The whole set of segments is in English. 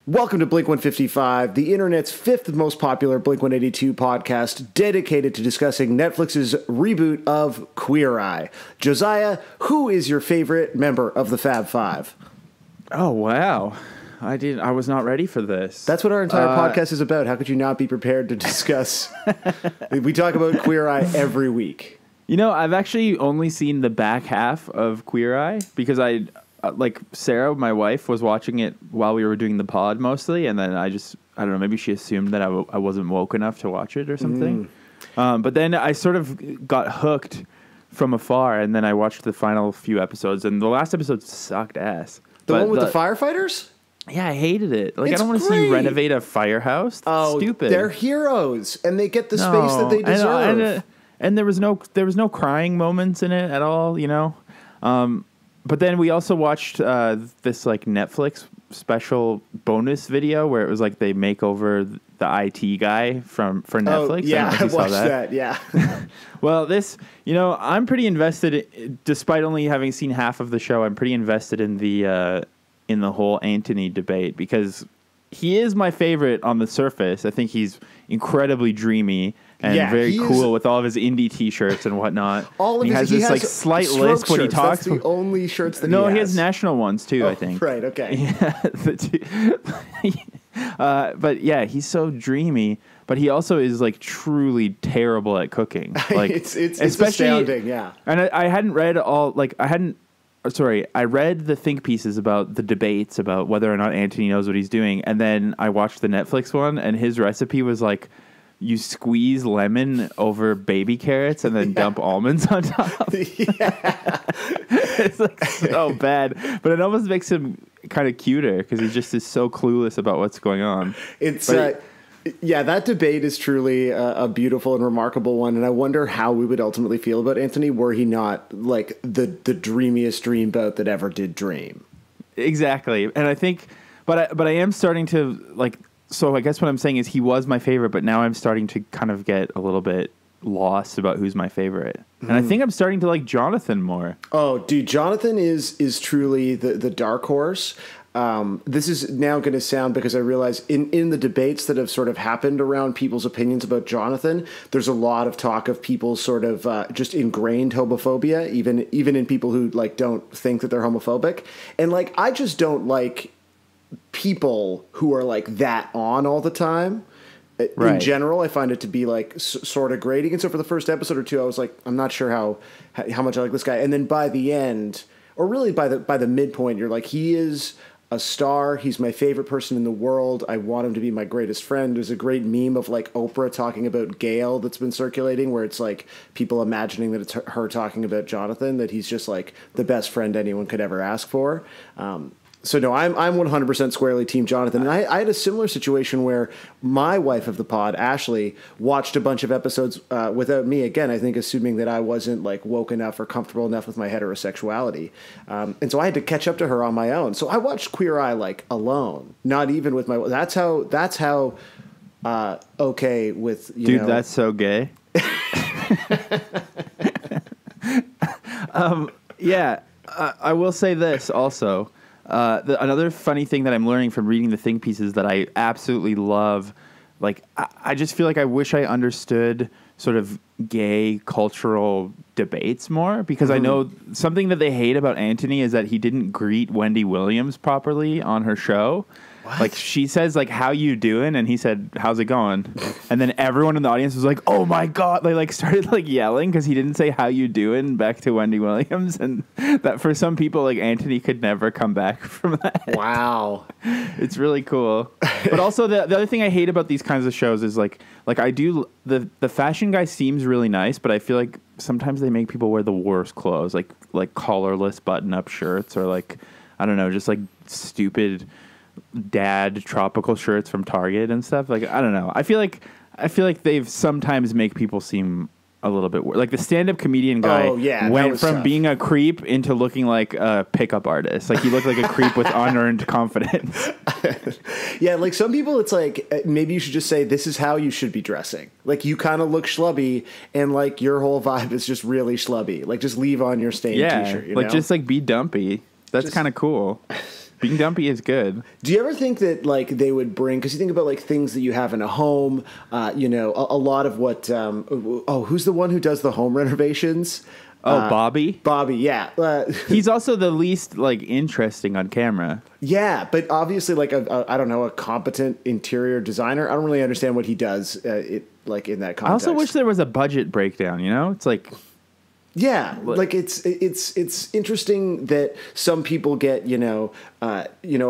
Welcome to Blink 155, the internet's fifth most popular Blink 182 podcast dedicated to discussing Netflix's reboot of Queer Eye. Josiah, who is your favorite member of the Fab Five? Oh, wow. I was not ready for this. That's what our entire podcast is about. How could you not be prepared to discuss? We talk about Queer Eye every week. You know, I've actually only seen the back half of Queer Eye because Sarah, my wife, was watching it while we were doing the pod mostly, and then I don't know, maybe she assumed that I wasn't woke enough to watch it or something. But then I sort of got hooked from afar, and then I watched the final few episodes, and the last episode sucked ass. The one with the firefighters? Yeah, I hated it. Like, it's I don't want to see you renovate a firehouse. That's stupid. They're heroes, and they get the space that they deserve. And there was no crying moments in it at all, you know? But then we also watched this like Netflix special bonus video where it was like they make over the IT guy for Netflix. Oh, yeah, I watched that. Yeah. Well, I'm pretty invested, despite only having seen half of the show. I'm pretty invested in the whole Anthony debate because he is my favorite on the surface. I think he's incredibly dreamy and very cool with all of his indie T-shirts and whatnot. He has this like slight lisp when he talks. That's the only shirts that he has national ones too. I think. Right. Okay. Yeah. But yeah, he's so dreamy. But he also is like truly terrible at cooking. Like it's astounding. Yeah. And I hadn't read all like I read the think pieces about the debates about whether or not Anthony knows what he's doing, and then I watched the Netflix one, and his recipe was like, you squeeze lemon over baby carrots and then dump almonds on top. It's like so bad, but it almost makes him kind of cuter because he just is so clueless about what's going on. That debate is truly a beautiful and remarkable one, and I wonder how we would ultimately feel about Anthony were he not like the dreamiest dreamboat that ever did dream. Exactly, and I think, but I am starting to like. So I guess what I'm saying is he was my favorite, but now I'm starting to kind of get a little bit lost about who's my favorite, and I think I'm starting to like Jonathan more. Oh, dude, Jonathan is truly the dark horse. This is now going to sound, because I realize in the debates that have sort of happened around people's opinions about Jonathan, there's a lot of talk of people sort of just ingrained homophobia, even in people who like don't think that they're homophobic. And like, I just don't like people who are like that on all the time. Right. In general, I find it to be like sort of grating. And so for the first episode or two, I was like, I'm not sure how much I like this guy. And then by the end, or really by the midpoint, you're like, he is a star. He's my favorite person in the world. I want him to be my greatest friend. There's a great meme of like Oprah talking about Gail that's been circulating, where it's like people imagining that it's her talking about Jonathan, that he's just like the best friend anyone could ever ask for. So no, I'm 100% squarely Team Jonathan. And I had a similar situation where my wife of the pod, Ashley, watched a bunch of episodes without me. Again, I think assuming that I wasn't like woke enough or comfortable enough with my heterosexuality. And so I had to catch up to her on my own. So I watched Queer Eye like alone, not even with my. That's how okay with you. Dude, know. That's so gay. Yeah, I will say this also. Another funny thing that I'm learning from reading the think pieces that I absolutely love, like I just feel like I wish I understood sort of gay cultural debates more, because I know something that they hate about Anthony is that he didn't greet Wendy Williams properly on her show. What? Like she says like, how you doing? And he said, how's it going? And then everyone in the audience was like, oh my God. They like started like yelling because he didn't say how you doing back to Wendy Williams. And that for some people, like Anthony could never come back from that. Wow. It's really cool. But also the other thing I hate about these kinds of shows is like I do, the fashion guy seems really nice, but I feel like sometimes they make people wear the worst clothes, like collarless button-up shirts, or like, I don't know, just like stupid dad tropical shirts from Target and stuff. Like, I don't know. I feel like they've sometimes make people seem a little bit like the stand-up comedian guy went from tough. Being a creep into looking like a pickup artist. Like he looked like a creep with unearned confidence. Yeah, like some people it's like maybe you should just say this is how you should be dressing. Like you kind of look schlubby and like your whole vibe is just really schlubby. Like just leave on your stained t-shirt, you like know? Just like be dumpy. That's kind of cool. Being dumpy is good. Do you ever think that like they would bring? Because you think about like things that you have in a home. A lot of what. Who's the one who does the home renovations? Bobby. Bobby, yeah. He's also the least like interesting on camera. Yeah, but obviously, like a competent interior designer. I don't really understand what he does. Like in that context. I also wish there was a budget breakdown. It's like. Yeah, like it's interesting that some people get a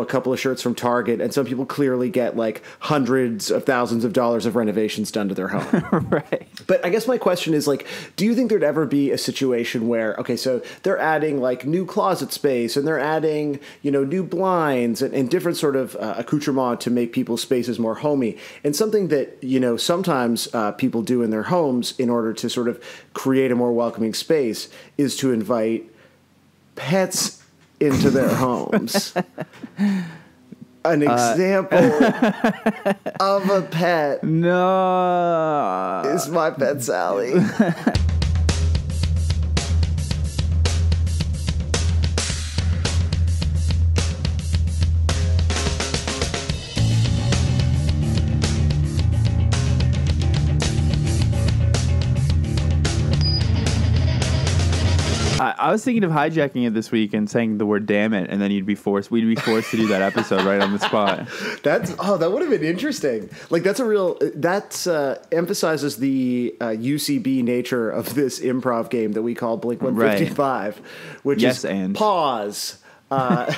couple of shirts from Target, and some people clearly get like hundreds of thousands of dollars of renovations done to their home. Right. But I guess my question is like, do you think there'd ever be a situation where so they're adding like new closet space and they're adding new blinds and different sort of accoutrement to make people's spaces more homey, and something that sometimes people do in their homes in order to sort of create a more welcoming space is to invite pets into their homes. An example of a pet is my pet Sally. I was thinking of hijacking it this week and saying the word "damn it," and then we'd be forced to do that episode right on the spot. That would have been interesting. Like that emphasizes the UCB nature of this improv game that we call Blink 155, which is pause. I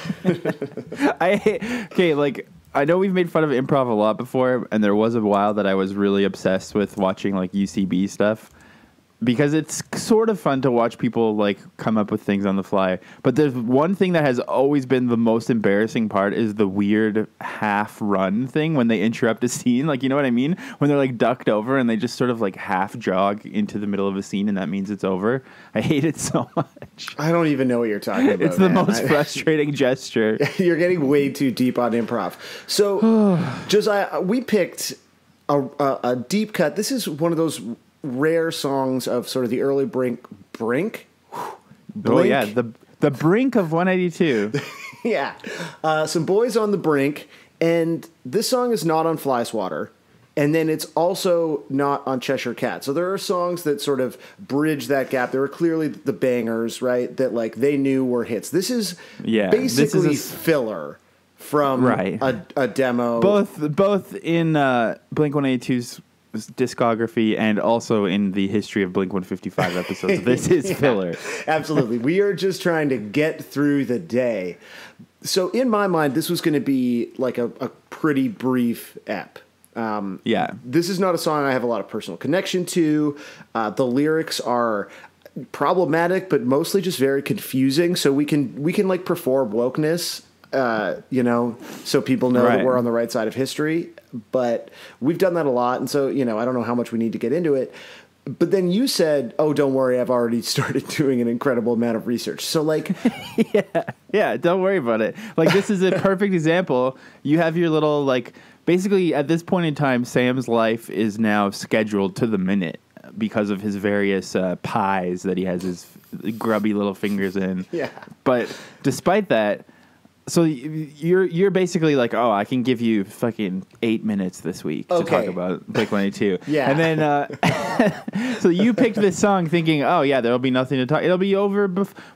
know we've made fun of improv a lot before, and there was a while that I was really obsessed with watching like UCB stuff. Because it's sort of fun to watch people like come up with things on the fly. But there's one thing that has always been the most embarrassing part is the weird half run thing when they interrupt a scene. Like, you know what I mean? When they're like ducked over and they just sort of like half jog into the middle of a scene and that means it's over. I hate it so much. I don't even know what you're talking about. It's the most frustrating gesture. You're getting way too deep on improv. So, Josiah, we picked a deep cut. This is one of those rare songs of sort of the early Blink. Oh yeah, the brink of 182. Yeah, some boys on the brink, and this song is not on Fly Swatter, and then it's also not on Cheshire Cat. So there are songs that sort of bridge that gap. There were clearly the bangers, right? That like they knew were hits. This is basically filler from a demo. Both in Blink 182's discography and also in the history of Blink 155 episodes. This is filler. Absolutely. We are just trying to get through the day. So in my mind, this was going to be like a pretty brief ep. This is not a song I have a lot of personal connection to. The lyrics are problematic, but mostly just very confusing. So we can like perform wokeness, so people know that we're on the right side of history. But we've done that a lot, and so I don't know how much we need to get into it. But then you said, "Oh, don't worry, I've already started doing an incredible amount of research." So like, yeah, don't worry about it. Like this is a perfect example. You have your little like, basically at this point in time, Sam's life is now scheduled to the minute because of his various pies that he has his grubby little fingers in. Yeah. But despite that. So you're basically like, oh, I can give you fucking 8 minutes this week to talk about Blink 182. Yeah. And then, so you picked this song thinking, oh yeah, there'll be nothing to talk. It'll be over.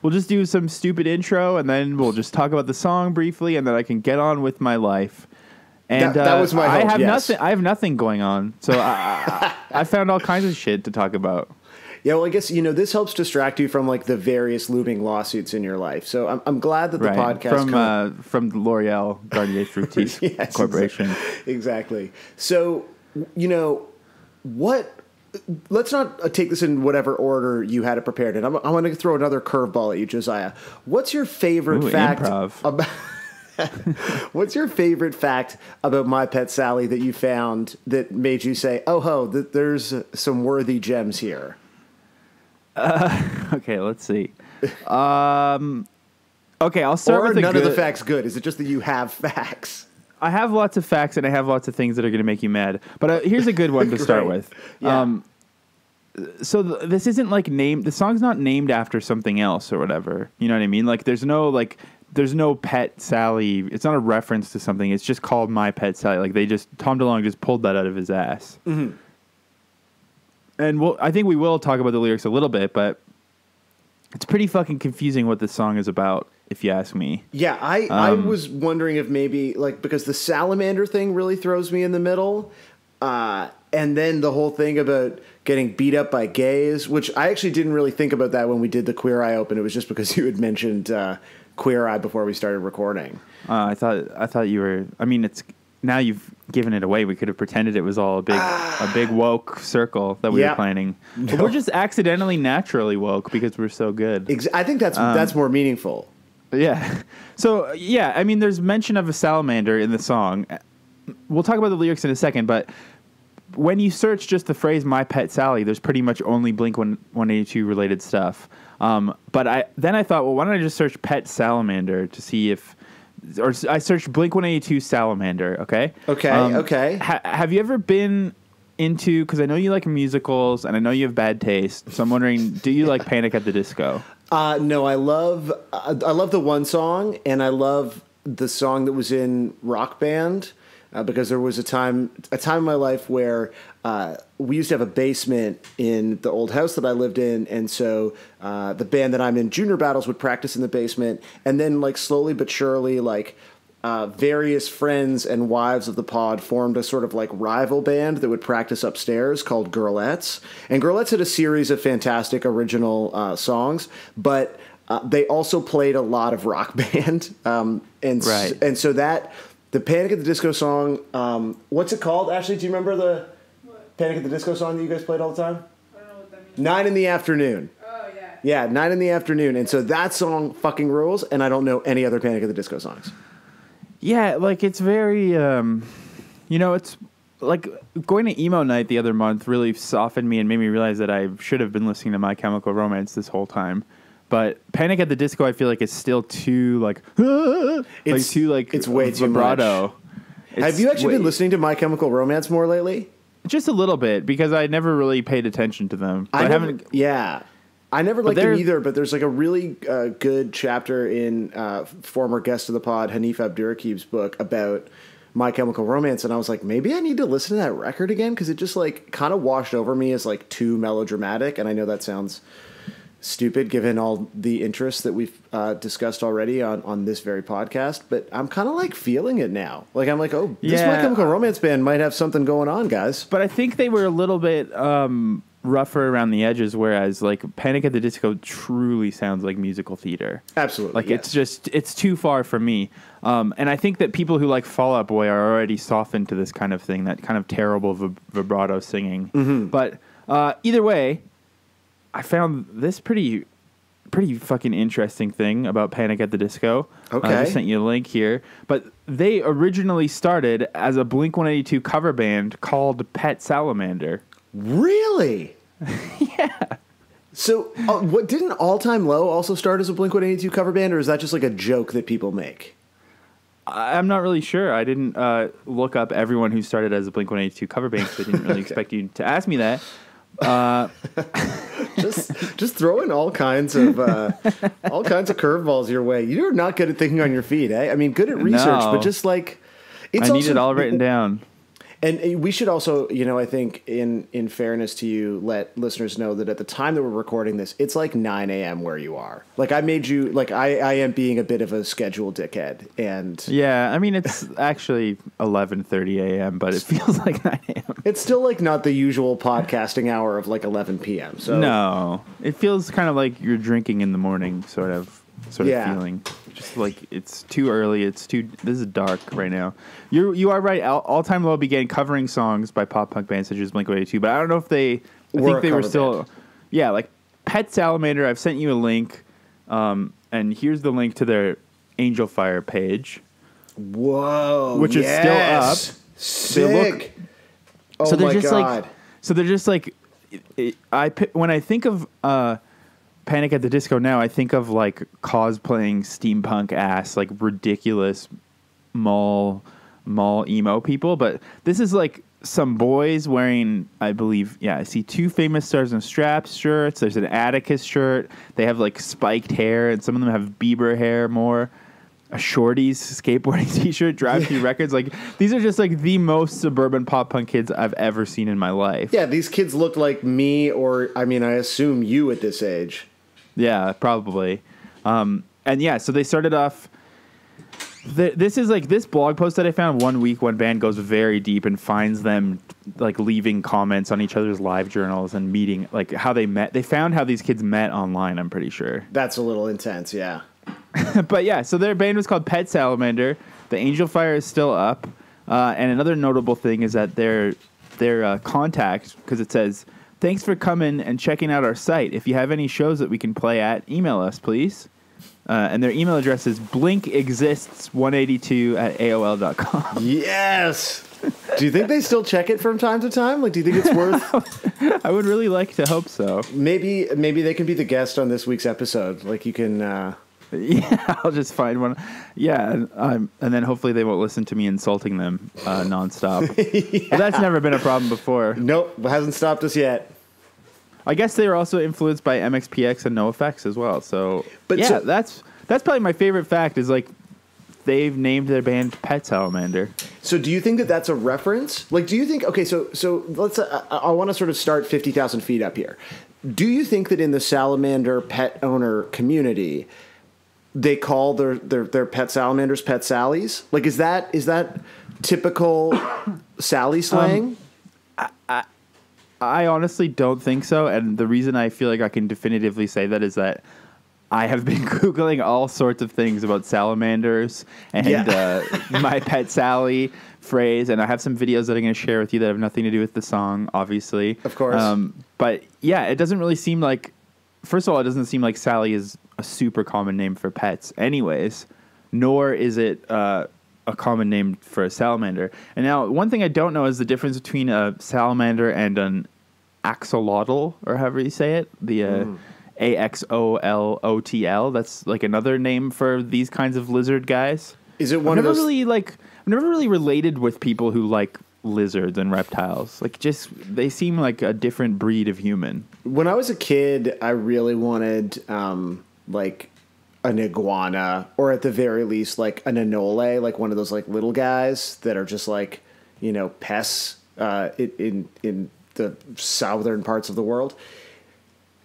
We'll just do some stupid intro and then we'll just talk about the song briefly and then I can get on with my life. And that was my hope, I have nothing going on. So I found all kinds of shit to talk about. Yeah, well, I guess, this helps distract you from, like, the various looming lawsuits in your life. So I'm glad that the podcast... From the L'Oreal Garnier Fructis Corporation. Exactly. So, what... Let's not take this in whatever order you had it prepared in. I'm going to throw another curveball at you, Josiah. What's your favorite fact about... What's your favorite fact about My Pet Sally that you found that made you say, there's some worthy gems here? Okay, let's see. Okay, I'll start with none of the facts good. Is it just that you have facts? I have lots of facts and I have lots of things that are going to make you mad. But here's a good one to start with. Yeah. So this isn't like the song's not named after something else or whatever. You know what I mean? Like there's no like there's no Pet Sally. It's not a reference to something. It's just called My Pet Sally. Like Tom DeLonge just pulled that out of his ass. Mm-hmm. And I think we will talk about the lyrics a little bit, but it's pretty fucking confusing what this song is about, if you ask me. Yeah, I was wondering if maybe, like, because the salamander thing really throws me in the middle, and then the whole thing about getting beat up by gays, which I actually didn't really think about that when we did the Queer Eye Open. It was just because you had mentioned Queer Eye before we started recording. I thought you were... I mean, it's... Now you've given it away. We could have pretended it was all a big woke circle that we were planning. No. But we're just accidentally naturally woke because we're so good. I think that's more meaningful. Yeah. So, yeah, I mean, there's mention of a salamander in the song. We'll talk about the lyrics in a second, but when you search just the phrase "My Pet Sally," there's pretty much only Blink-182 related stuff. But I thought, well, why don't I just search "Pet Salamander" to see if... Or I searched Blink-182 Salamander, okay? Okay. Have you ever been into... Because I know you like musicals, and I know you have bad taste, so I'm wondering, do you like Panic at the Disco? No, I love the one song, and I love the song that was in Rock Band, because there was a time in my life where we used to have a basement in the old house that I lived in, and so the band that I'm in, Junior Battles, would practice in the basement, and then like slowly but surely, like various friends and wives of the pod formed a sort of like rival band that would practice upstairs called Girlettes, and Girlettes had a series of fantastic original songs, but they also played a lot of Rock Band, and so that. The Panic at the Disco song, what's it called? Ashley, do you remember the Panic at the Disco song that you guys played all the time? I don't know what that means. 9 in the Afternoon. Oh, yeah. Yeah, 9 in the Afternoon. And so that song fucking rules, and I don't know any other Panic at the Disco songs. Yeah, like it's very, it's like going to emo night the other month really softened me and made me realize that I should have been listening to My Chemical Romance this whole time. But Panic at the Disco, I feel like it's still too it's way too vibrato. Have you actually been listening to My Chemical Romance more lately? Just a little bit, because I never really paid attention to them. I never liked them either, but there's like a really good chapter in former guest of the pod, Hanif Abdurraqib's book about My Chemical Romance, and I was like, maybe I need to listen to that record again, because it just like kind of washed over me as like too melodramatic, and I know that sounds stupid given all the interest that we've discussed already on this very podcast, but I'm kind of like feeling it now. Like I'm like, this My Chemical Romance band might have something going on, guys. But I think they were a little bit rougher around the edges, whereas like Panic at the Disco truly sounds like musical theater. Absolutely. Like it's too far for me. And I think that people who like Fall Out Boy are already softened to this kind of thing, that kind of terrible vibrato singing. Mm-hmm. But either way, I found this pretty fucking interesting thing about Panic at the Disco. Okay. I just sent you a link here. But they originally started as a Blink-182 cover band called Pet Salamander. Really? Yeah. So what didn't All Time Low also start as a Blink-182 cover band, or is that just like a joke that people make? I'm not really sure. I didn't look up everyone who started as a Blink-182 cover band, so I didn't really expect you to ask me that. Just throwing all kinds of curveballs your way. You're not good at thinking on your feet, eh? I mean, good at research, but just like I need it all written down. And we should also, I think in fairness to you, let listeners know that at the time that we're recording this, it's like 9 a.m. where you are. Like I made you, like I am being a bit of a schedule dickhead. And yeah, I mean, it's actually 11:30 a.m., but it feels like 9 a.m. It's still like not the usual podcasting hour of like 11 p.m. So no, it feels kind of like you're drinking in the morning, sort of feeling. Just like it's too early. This is dark right now. You are right. All Time Low began covering songs by pop punk bands such as Blink-182, but I don't know if I think they were still. Band. Yeah, like Pet Salamander. I've sent you a link, and here's the link to their Angel Fire page. Whoa! Which is still up. Sick. So my God! They're just like. When I think of Panic at the Disco now, I think of like cosplaying steampunk ass, like ridiculous mall emo people, but this is like some boys wearing, I believe, I see 2 Famous Stars and Straps shirts. There's an Atticus shirt. They have like spiked hair, and some of them have Bieber hair more. a Shorties skateboarding t-shirt, Drive Through Records. Like, these are just like the most suburban pop punk kids I've ever seen in my life. Yeah, these kids look like me, or I mean, I assume you at this age. Yeah, probably. And yeah, so they started off. This is like this blog post that I found. 1 week, one band goes very deep and finds them like leaving comments on each other's live journals and meeting, like how they met. They found how these kids met online, I'm pretty sure. That's a little intense, yeah. But yeah, so their band was called Pet Salamander. The Angel Fire is still up. And another notable thing is that their contact, because it says, "Thanks for coming and checking out our site. If you have any shows that we can play at, email us, please." And their email address is blinkexists182@aol.com. Yes! Do you think they still check it from time to time? Like, do you think it's worth... I would really like to hope so. Maybe they can be the guest on this week's episode. Like, you can... Yeah, I'll just find one. Yeah, and then hopefully they won't listen to me insulting them nonstop. Yeah. But that's never been a problem before. Nope, it hasn't stopped us yet. I guess they were also influenced by MXPX and NoFX as well. So, but yeah, that's probably my favorite fact is like they've named their band Pet Salamander. So do you think that that's a reference? Like, do you think, okay, so let's, I want to sort of start 50,000 feet up here. Do you think that in the salamander pet owner community, they call their pet salamanders Pet Sallies? Like, is that typical Sally slang? I honestly don't think so, and the reason I feel like I can definitively say that is that I have been Googling all sorts of things about salamanders and my Pet Sally phrase, and I have some videos that I'm going to share with you that have nothing to do with the song, obviously. Of course. But yeah, it doesn't really seem like, first of all, it doesn't seem like Sally is a super common name for pets anyways, nor is it a common name for a salamander. And now, one thing I don't know is the difference between a salamander and an axolotl, or however you say it, the AXOLOTL. That's like another name for these kinds of lizard guys. Is it one of those? I've never really related with people who like lizards and reptiles. Like, just they seem like a different breed of human. When I was a kid, I really wanted like an iguana, or at the very least, like an anole, like one of those like little guys that are just like, you know, pests in the southern parts of the world.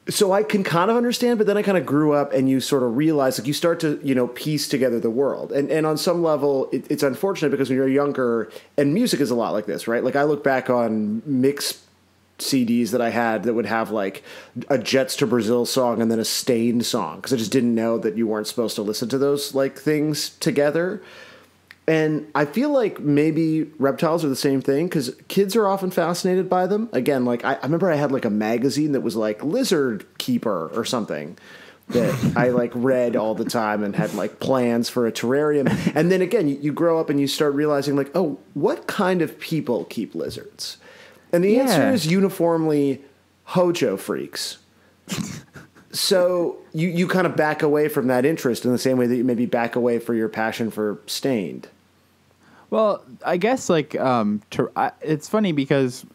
So I can kind of understand, but then I kind of grew up and you sort of realize, like, you start to, you know, piece together the world. And on some level, it's unfortunate because when you're younger, and music is a lot like this, right? Like, I look back on mix CDs that I had that would have like a Jets to Brazil song and then a Stained song, because I just didn't know that you weren't supposed to listen to those like things together. And I feel like maybe reptiles are the same thing, because kids are often fascinated by them. Again, like I remember I had like a magazine that was like Lizard Keeper or something that I like read all the time and had like plans for a terrarium. And then again, you grow up and you start realizing like, oh, what kind of people keep lizards? And the answer is uniformly Hojo freaks. So you kind of back away from that interest in the same way that you maybe back away for your passion for Stained. Well, I guess like it's funny because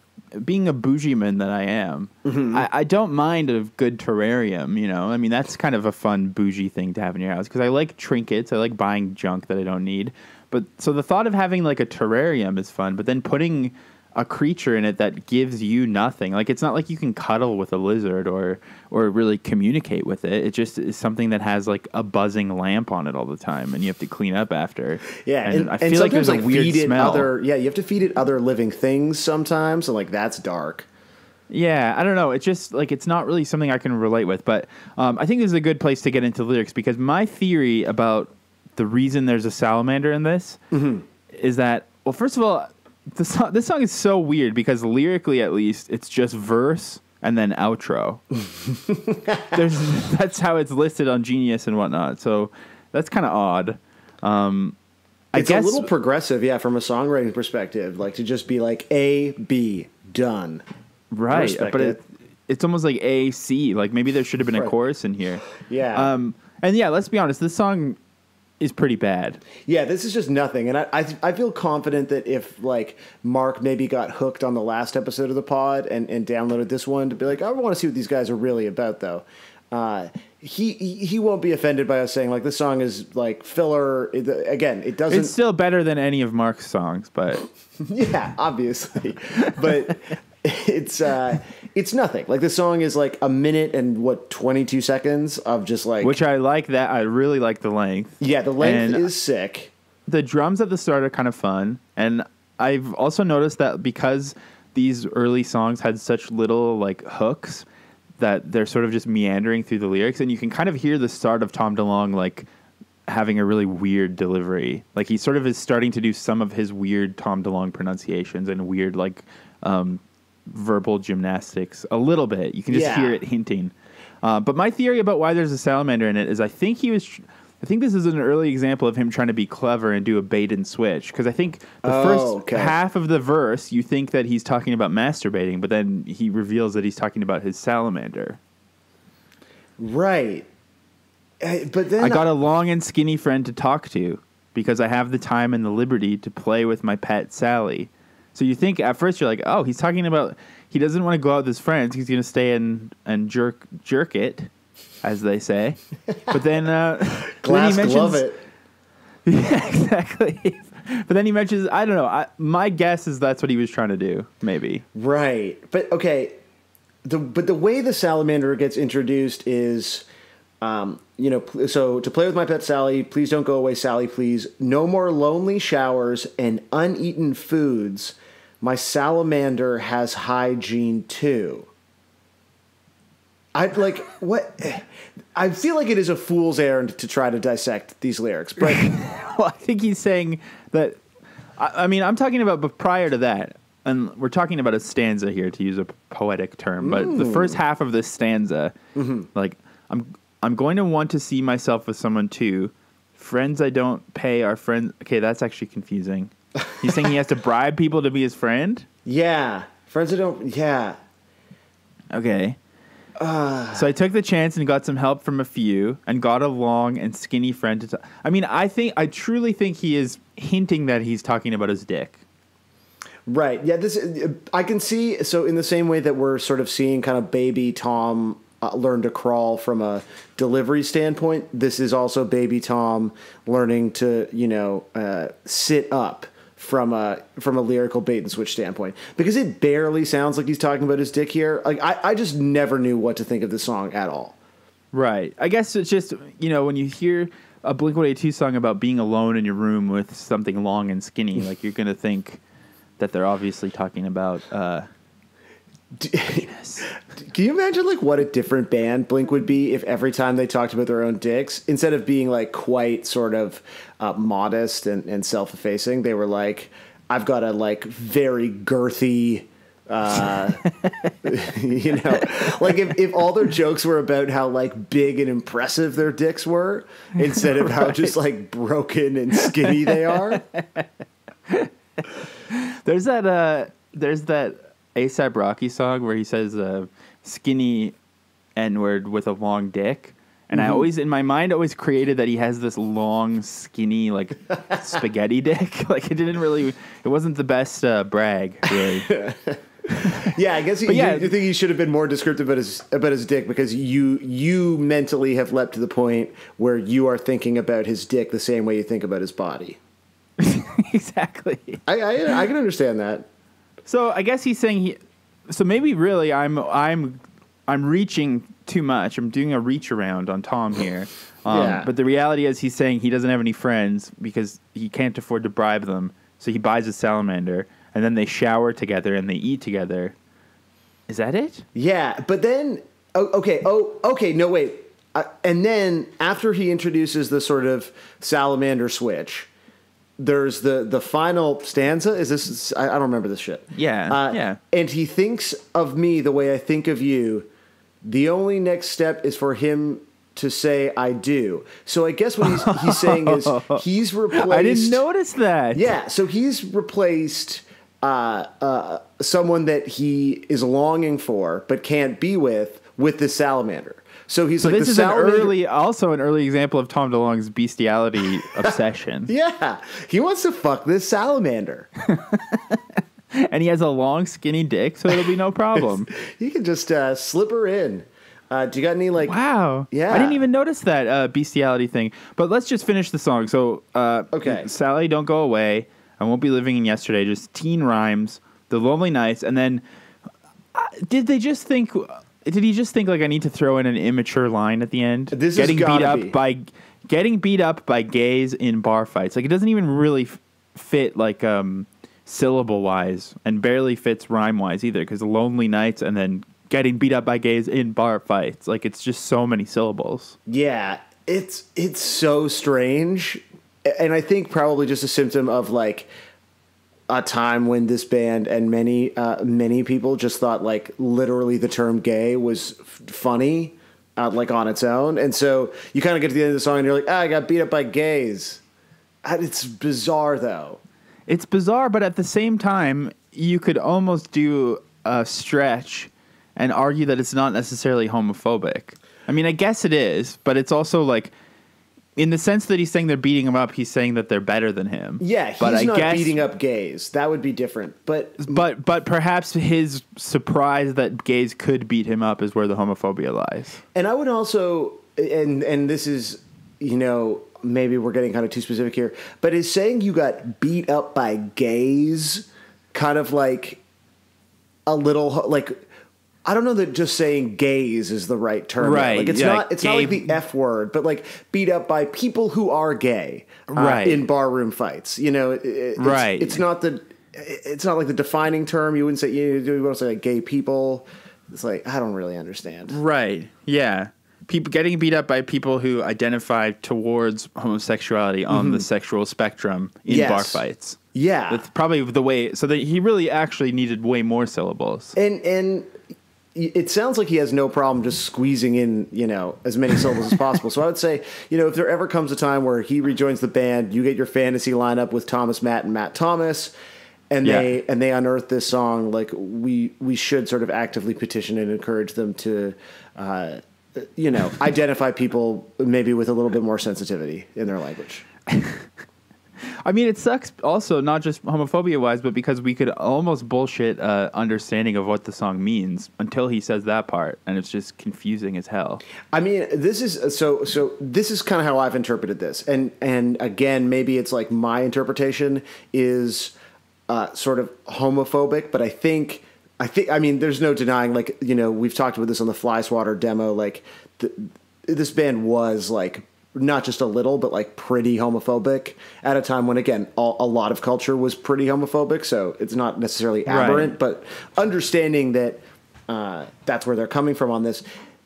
being a bougie man that I am, I don't mind a good terrarium, you know? I mean, that's kind of a fun bougie thing to have in your house because I like trinkets. I like buying junk that I don't need. But so the thought of having like a terrarium is fun, but then putting a creature in it that gives you nothing. Like, it's not like you can cuddle with a lizard or really communicate with it. It just is something that has like a buzzing lamp on it all the time, and you have to clean up after. Yeah, and I feel like there's a weird smell. You have to feed it other living things sometimes, and like that's dark. Yeah, I don't know. It's just like it's not really something I can relate with. But I think this is a good place to get into lyrics, because my theory about the reason there's a salamander in this is that, well, first of all, this song is so weird because lyrically, at least, it's just verse and then outro. That's how it's listed on Genius and whatnot. So that's kind of odd. I guess a little progressive, yeah, from a songwriting perspective, like to just be like A, B, done. Right, but it's almost like A, C. Like maybe there should have been a chorus in here. Yeah. And yeah, let's be honest, this song is pretty bad. Yeah, this is just nothing. And I feel confident that if like Mark maybe got hooked on the last episode of the pod and downloaded this one to be like, I want to see what these guys are really about though. he won't be offended by us saying like this song is like filler. Again, it doesn't. It's still better than any of Mark's songs, but yeah, obviously, but it's nothing. Like the song is like a minute and 22 seconds of just like, which I like that. I really like the length. Yeah, the length is sick. The drums at the start are kind of fun, and I've also noticed that because these early songs had such little like hooks, that they're sort of just meandering through the lyrics, and you can kind of hear the start of Tom DeLonge like having a really weird delivery. Like he sort of is starting to do some of his weird Tom DeLonge pronunciations and weird like verbal gymnastics a little bit. You can just hear it hinting. But my theory about why there's a salamander in it is I think this is an early example of him trying to be clever and do a bait and switch. Because I think the first half of the verse, you think that he's talking about masturbating, but then he reveals that he's talking about his salamander. Right. But then I got a long and skinny friend to talk to because I have the time and the liberty to play with my pet Sally. So you think at first you're like, oh, he's talking about he doesn't want to go out with his friends. He's going to stay and jerk it, as they say. But then, glass then he mentions, glove it. Yeah, exactly. But then he mentions, I don't know. My guess is that's what he was trying to do, maybe. Right. But okay. But the way the salamander gets introduced is, so to play with my pet Sally, please don't go away, Sally, please. No more lonely showers and uneaten foods. My salamander has hygiene too. I'd like what? I feel like it is a fool's errand to try to dissect these lyrics, but well, I think he's saying that. I mean, I'm talking about, but prior to that, and we're talking about a stanza here to use a poetic term. But the first half of this stanza, like I'm going to want to see myself with someone too. Friends I don't pay are friends. Okay, that's actually confusing. He's saying he has to bribe people to be his friend? Yeah. Friends I don't... Yeah. Okay. So I took the chance and got some help from a few and got a long and skinny friend to talk. I mean, I truly think he is hinting that he's talking about his dick. Right. Yeah, I can see... So in the same way that we're sort of seeing kind of baby Tom... learn to crawl from a delivery standpoint, this is also baby Tom learning to, sit up from a lyrical bait and switch standpoint, because it barely sounds like he's talking about his dick here. Like I just never knew what to think of this song at all. Right. I guess it's just, when you hear a Blink-182 song about being alone in your room with something long and skinny, like you're going to think that they're obviously talking about, can you imagine like what a different band Blink would be if every time they talked about their own dicks, instead of being like quite sort of modest and self-effacing, they were like, I've got a like very girthy, like if all their jokes were about how like big and impressive their dicks were, instead of how just like broken and skinny they are. There's that A$AP Rocky song where he says skinny N-word with a long dick. And I always, in my mind, always created that he has this long, skinny, like, spaghetti dick. Like, it wasn't the best brag, really. Yeah, I guess you think he should have been more descriptive about his dick, because you mentally have leapt to the point where you are thinking about his dick the same way you think about his body. Exactly. I can understand that. So I guess he's saying so maybe really I'm reaching too much. I'm doing a reach around on Tom here. But the reality is he's saying he doesn't have any friends because he can't afford to bribe them. So he buys a salamander, and then they shower together and they eat together. Is that it? Yeah, but then okay, no wait. And then after he introduces the sort of salamander switch, there's the final stanza. Is this? I don't remember this shit. Yeah. And he thinks of me the way I think of you. The only next step is for him to say I do. So I guess what he's saying is he's replaced. I didn't notice that. Yeah. So he's replaced someone that he is longing for but can't be with the salamander. So he's like, this is an early example of Tom DeLonge's bestiality obsession. Yeah, he wants to fuck this salamander, and he has a long, skinny dick, so it'll be no problem. He can just slip her in. Do you got any like? Wow. Yeah. I didn't even notice that bestiality thing. But let's just finish the song. So, Okay. Sally, don't go away. I won't be living in yesterday. Just teen rhymes. The lonely nights, and then did he just think like I need to throw in an immature line at the end? This getting has beat gotta up be. getting beat up by gays in bar fights. Like it doesn't even really fit like syllable wise, and barely fits rhyme wise either. Because the lonely nights and then getting beat up by gays in bar fights. Like it's just so many syllables. Yeah, it's so strange, and I think probably just a symptom of like a time when this band and many people just thought like literally the term gay was funny, like on its own. And so you kind of get to the end of the song and you're like, I got beat up by gays. It's bizarre though. It's bizarre, but at the same time, you could almost do a stretch and argue that it's not necessarily homophobic. I mean, I guess it is, but it's also like, in the sense that he's saying they're beating him up, he's saying that they're better than him. Yeah, he's not beating up gays. That would be different. But perhaps his surprise that gays could beat him up is where the homophobia lies. And I would also, and this is, maybe we're getting kind of too specific here, but is saying you got beat up by gays kind of like a little like, I don't know that just saying gays is the right term. Right. Like it's not like the F word, but like beat up by people who are gay, right, in barroom fights. Right. It's not like the defining term. You wouldn't say you want to say like gay people. It's like I don't really understand. Right. Yeah. People getting beat up by people who identify towards homosexuality on the sexual spectrum in bar fights. Yeah. That's probably the way. So that he really actually needed way more syllables. And it sounds like he has no problem just squeezing in, as many syllables as possible. So I would say, if there ever comes a time where he rejoins the band, you get your fantasy lineup with Thomas Matt and Matt Thomas, and they unearth this song, like we should sort of actively petition and encourage them to, identify people maybe with a little bit more sensitivity in their language. I mean, it sucks also, not just homophobia-wise, but because we could almost bullshit understanding of what the song means until he says that part, and it's just confusing as hell. I mean, this is so this is kind of how I've interpreted this. And again, maybe it's like my interpretation is sort of homophobic, but I think there's no denying, like, we've talked about this on the Fly Swatter demo, like this band was like not just a little, but like pretty homophobic at a time when, again, a lot of culture was pretty homophobic. So it's not necessarily aberrant, but understanding that that's where they're coming from on this,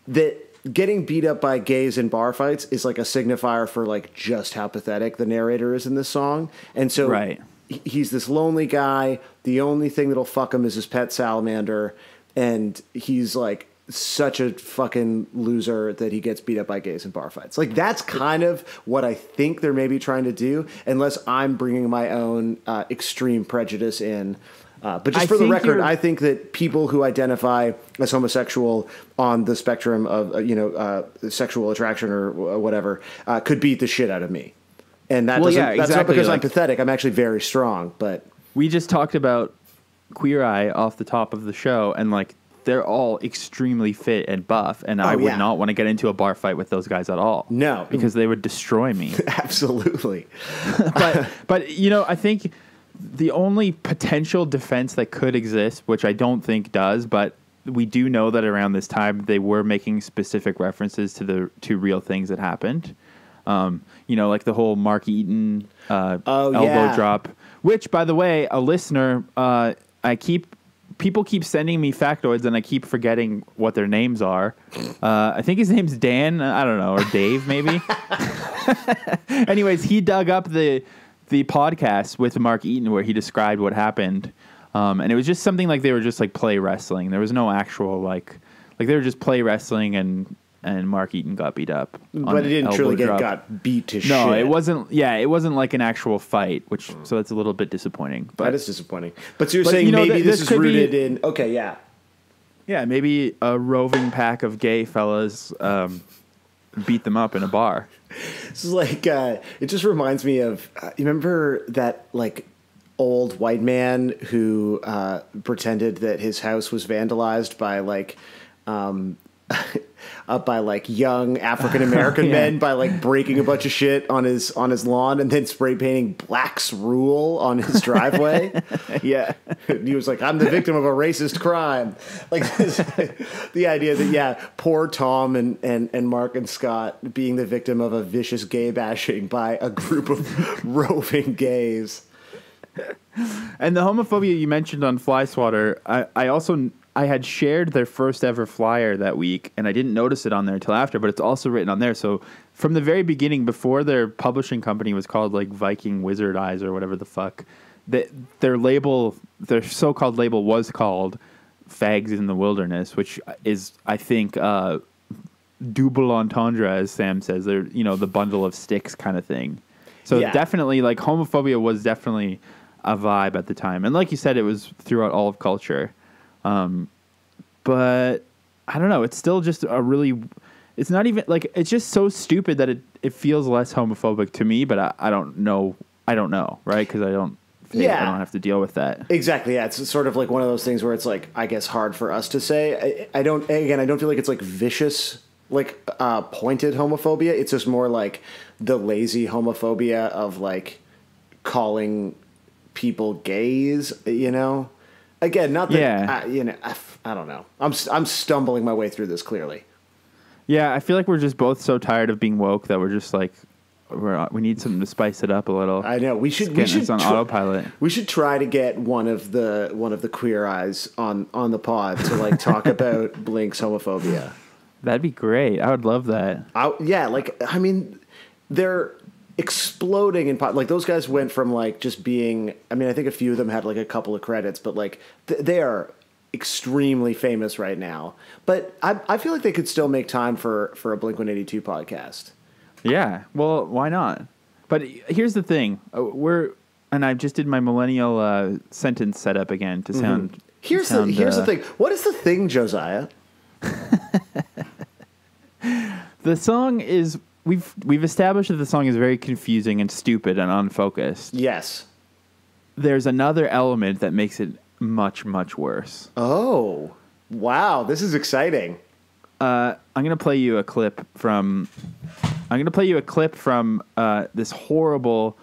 that getting beat up by gays in bar fights is like a signifier for like just how pathetic the narrator is in this song. And so he's this lonely guy. The only thing that'll fuck him is his pet salamander. And he's like such a fucking loser that he gets beat up by gays in bar fights. Like that's kind of what I think they're maybe trying to do, unless I'm bringing my own extreme prejudice in. But just for the record, I think that people who identify as homosexual on the spectrum of sexual attraction or whatever could beat the shit out of me. And that's not because I'm pathetic. I'm actually very strong. But we just talked about Queer Eye off the top of the show, and like they're all extremely fit and buff, and I would not want to get into a bar fight with those guys at all. No, because they would destroy me. Absolutely. but I think the only potential defense that could exist, which I don't think does, but we do know that around this time they were making specific references to real things that happened. Like the whole Mark Eaton elbow drop, which, by the way, a listener, people keep sending me factoids and I keep forgetting what their names are. I think his name's Dan, I don't know, or Dave maybe. Anyways, he dug up the podcast with Mark Eaton where he described what happened. And it was just something like they were just like play wrestling. There was no actual like they were just play wrestling and Mark Eaton got beat up. But it didn't truly got beat to shit. No, it wasn't. Yeah, it wasn't like an actual fight, so that's a little bit disappointing. But that is disappointing. But so you're saying maybe this is rooted in... Okay, yeah. Yeah, maybe a roving pack of gay fellas beat them up in a bar. This is like... it just reminds me of... you remember that, like, old white man who pretended that his house was vandalized by, like... by like young African American men by like breaking a bunch of shit on his lawn and then spray painting Black's Rule on his driveway. Yeah. He was like, I'm the victim of a racist crime. Like the idea that, poor Tom and Mark and Scott being the victim of a vicious gay bashing by a group of roving gays. And the homophobia you mentioned on Fly Swatter, I had shared their first ever flyer that week, and I didn't notice it on there until after, but it's also written on there. So from the very beginning, before their publishing company was called like Viking Wizard Eyes or whatever the fuck, their so-called label was called Fags in the Wilderness, which is, I think, double entendre, as Sam says. They're, the bundle of sticks kind of thing. So definitely, like, homophobia was definitely a vibe at the time. And like you said, it was throughout all of culture. But I don't know. It's still just it's not even like, it's just so stupid that it feels less homophobic to me, but I don't know. Right. Cause I don't have to deal with that. Exactly. Yeah. It's sort of like one of those things where it's like, I guess hard for us to say. I don't feel like it's like vicious, like, pointed homophobia. It's just more like the lazy homophobia of like calling people gays, Again, not that, I don't know. I'm stumbling my way through this clearly. Yeah, I feel like we're just both so tired of being woke that we're just like, we need something to spice it up a little. I know. We should on autopilot. We should try to get one of the queer eyes on the pod to like talk about Blink's homophobia. That'd be great. I would love that. They're exploding in pop. Like, those guys went from like just being, I think a few of them had like a couple of credits, but like they are extremely famous right now. But I feel like they could still make time for a Blink-182 podcast. Yeah, well, why not? But here's the thing. And I just did my millennial sentence setup again to sound. Here's the thing. What is the thing, Josiah? The song is, we've established that the song is very confusing and stupid and unfocused. Yes. There's another element that makes it much, much worse. Oh, wow. This is exciting. I'm going to play you a clip from this horrible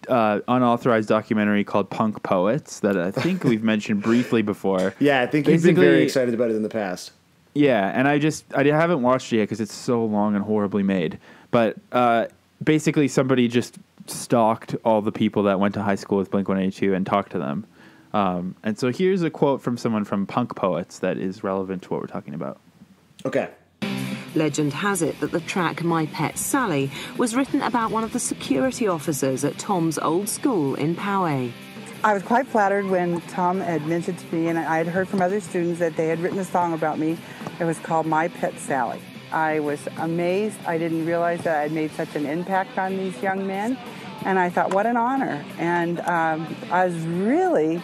unauthorized documentary called Punk Poets that I think we've mentioned briefly before. Yeah, I think you've been very excited about it in the past. Yeah, and I haven't watched it yet because it's so long and horribly made. But basically somebody just stalked all the people that went to high school with Blink-182 and talked to them. And so here's a quote from someone from Punk Poets that is relevant to what we're talking about. Okay. Legend has it that the track My Pet Sally was written about one of the security officers at Tom's old school in Poway. I was quite flattered when Tom had mentioned to me, and I had heard from other students that they had written a song about me. It was called My Pet Sally. I was amazed. I didn't realize that I had made such an impact on these young men, and I thought, what an honor. And I was really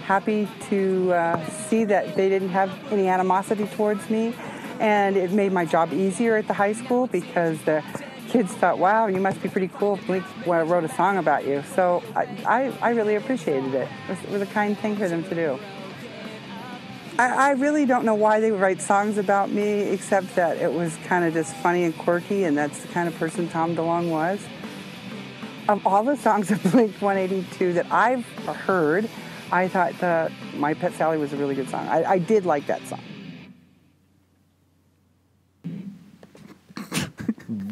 happy to see that they didn't have any animosity towards me, and it made my job easier at the high school because the kids thought, wow, you must be pretty cool if Blink wrote a song about you. So I really appreciated it. It was a kind thing for them to do. I really don't know why they would write songs about me, except that it was kind of just funny and quirky, and that's the kind of person Tom DeLonge was. Of all the songs of Blink-182 that I've heard, I thought My Pet Sally was a really good song. I did like that song.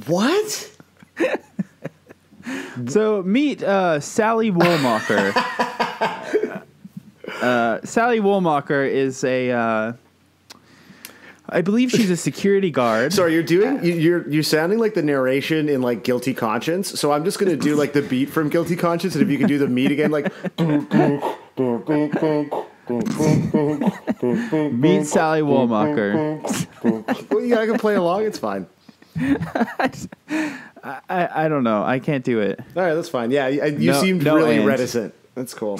What? So meet Sally Woolmacher. Sally Woolmacher is I believe she's a security guard. Sorry, you're sounding like the narration in like Guilty Conscience. So I'm just gonna do like the beat from Guilty Conscience, and if you can do the meat again, like. Meet Sally Woolmacher. Well, yeah, I can play along. It's fine. I don't know. I can't do it. All right, that's fine. Yeah, you seemed really reticent. That's cool.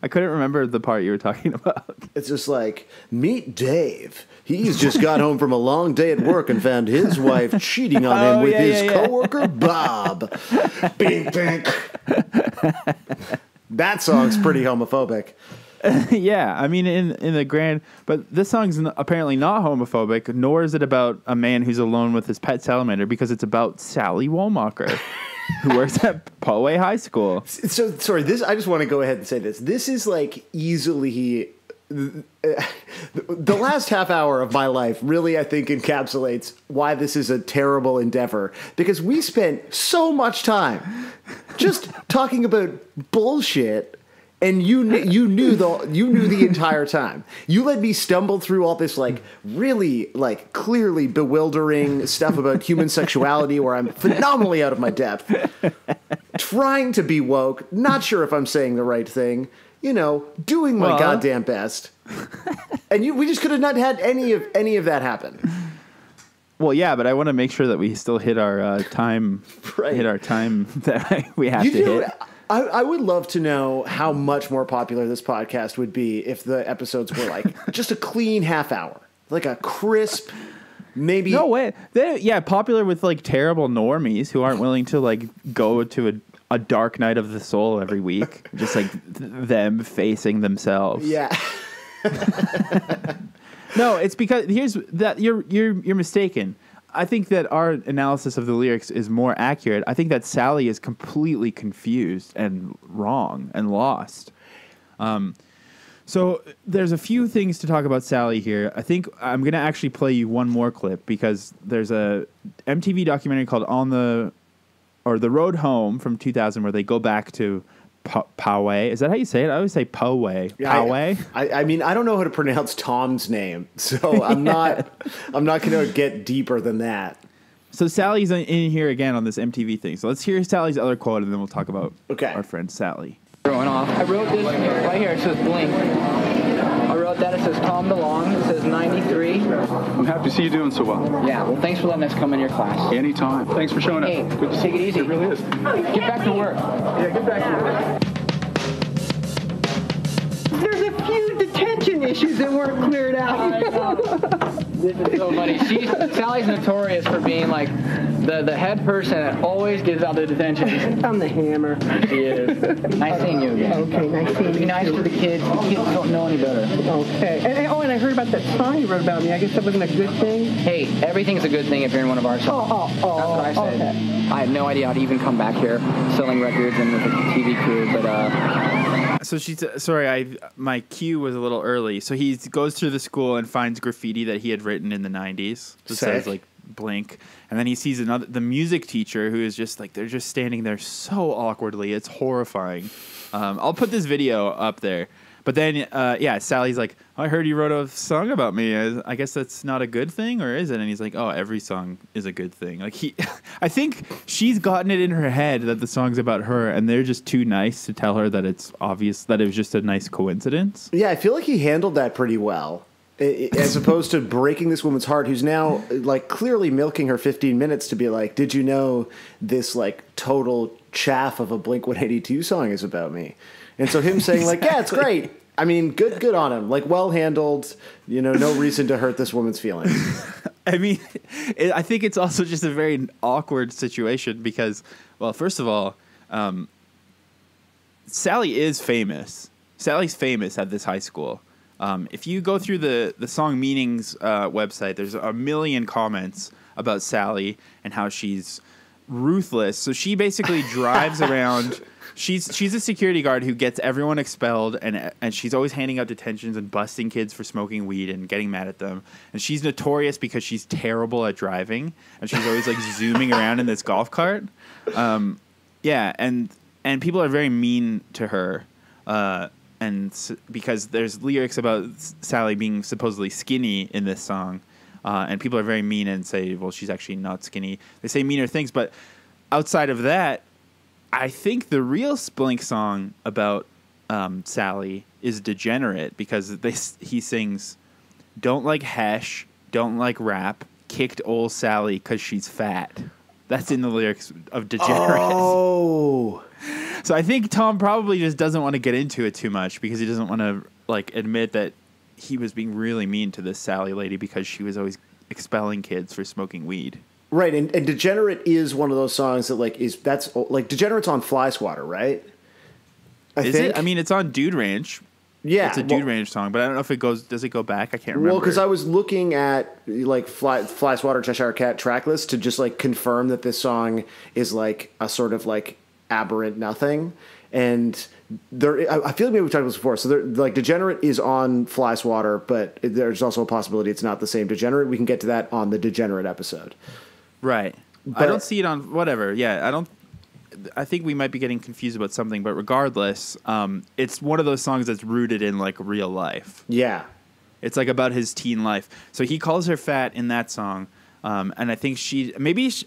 I couldn't remember the part you were talking about. It's just like, meet Dave. He's just got home from a long day at work and found his wife cheating on him with his coworker Bob. Bing, bing. That song's pretty homophobic. Yeah, I mean, in the grand, but this song's apparently not homophobic, nor is it about a man who's alone with his pet salamander, because it's about Sally Woolmacher, who works at Poway High School. So, sorry, I just want to go ahead and say this. This is like easily the last half hour of my life really, I think, encapsulates why this is a terrible endeavor, because we spent so much time just talking about bullshit. And you knew the entire time. You let me stumble through all this like really like clearly bewildering stuff about human sexuality, where I'm phenomenally out of my depth, trying to be woke, not sure if I'm saying the right thing, doing my goddamn best, and we just could have not had any of that happen. Well, yeah, but I want to make sure that we still hit our time, hit our time that we have to hit. I would love to know how much more popular this podcast would be if the episodes were like just a clean half hour, like a crisp, maybe. No way. Popular with like terrible normies who aren't willing to like go to a dark night of the soul every week, just like them facing themselves. Yeah. No, it's because you're mistaken. I think that our analysis of the lyrics is more accurate. I think that Sally is completely confused and wrong and lost. So there's a few things to talk about Sally here. I think I'm going to actually play you one more clip, because there's a MTV documentary called The Road Home from 2000 where they go back to Poway. Is that how you say it? I always say Poway. Poway. I mean, I don't know how to pronounce Tom's name, so I'm not going to get deeper than that. So Sally's in here again on this MTV thing. So let's hear Sally's other quote, and then we'll talk about our friend Sally. Throwing off. I wrote this right here. It says Blink. I wrote that. It says Tom DeLong. It says 93. I'm happy to see you doing so well. Yeah. Well, thanks for letting us come in your class. Anytime. Thanks for showing up. Hey, good to take it easy. It really is. Get back to work. Yeah, get back to work. There's a few detention issues that weren't cleared out. This is so funny. Sally's notorious for being like the head person that always gives out the detention. I'm the hammer. She is. Nice seeing you again. Okay, nice seeing you. Be nice to the kids. The kids don't know any better. Okay. And I heard about that song you wrote about me. I guess that wasn't a good thing. Hey, everything's a good thing if you're in one of our songs. That's what I said. Okay. I had no idea how to even come back here selling records and with the TV crew, but So she's sorry. My cue was a little early. So he goes through the school and finds graffiti that he had written in the 90s that says like Blink, and then he sees the music teacher who is just like, they're just standing there so awkwardly. It's horrifying. I'll put this video up there. But then, Sally's like, I heard you wrote a song about me. I guess that's not a good thing, or is it? And he's like, oh, every song is a good thing. Like I think she's gotten it in her head that the song's about her, and they're just too nice to tell her that it's obvious that it was just a nice coincidence. Yeah, I feel like he handled that pretty well, as opposed to breaking this woman's heart, who's now like clearly milking her 15 minutes to be like, did you know this like total chaff of a Blink-182 song is about me? And so him saying like, yeah, it's great. I mean, good on him. Like, well handled. No reason to hurt this woman's feelings. I mean, I think it's also just a very awkward situation because, well, first of all, Sally is famous. Sally's famous at this high school. If you go through the Song Meanings website, there's a million comments about Sally and how she's ruthless. So she basically drives around. She's a security guard who gets everyone expelled, and she's always handing out detentions and busting kids for smoking weed and getting mad at them. And she's notorious because she's terrible at driving, and she's always like zooming around in this golf cart. And people are very mean to her, because there's lyrics about Sally being supposedly skinny in this song, and people are very mean and say, well, she's actually not skinny. They say meaner things, but outside of that, I think the real Blink song about Sally is Degenerate, because he sings, don't like Hesh, don't like rap, kicked old Sally because she's fat. That's in the lyrics of Degenerate. Oh. So I think Tom probably just doesn't want to get into it too much because he doesn't want to like admit that he was being really mean to this Sally lady because she was always expelling kids for smoking weed. Right, and Degenerate is one of those songs that that's Degenerate's on Fly Swatter, right? Is it? I mean, it's on Dude Ranch. Yeah, it's a Dude Ranch song, but I don't know if it goes. Does it go back? I can't remember. Well, because I was looking at like Fly Swatter Cheshire Cat track list to just like confirm that this song is like a sort of like aberrant nothing, and I feel like maybe we've talked about this before. So like Degenerate is on Fly Swatter, but there's also a possibility it's not the same Degenerate. We can get to that on the Degenerate episode. Right. But I don't see it on whatever. Yeah, I think we might be getting confused about something, but regardless, it's one of those songs that's rooted in like real life. Yeah. It's like about his teen life. So he calls her fat in that song. And I think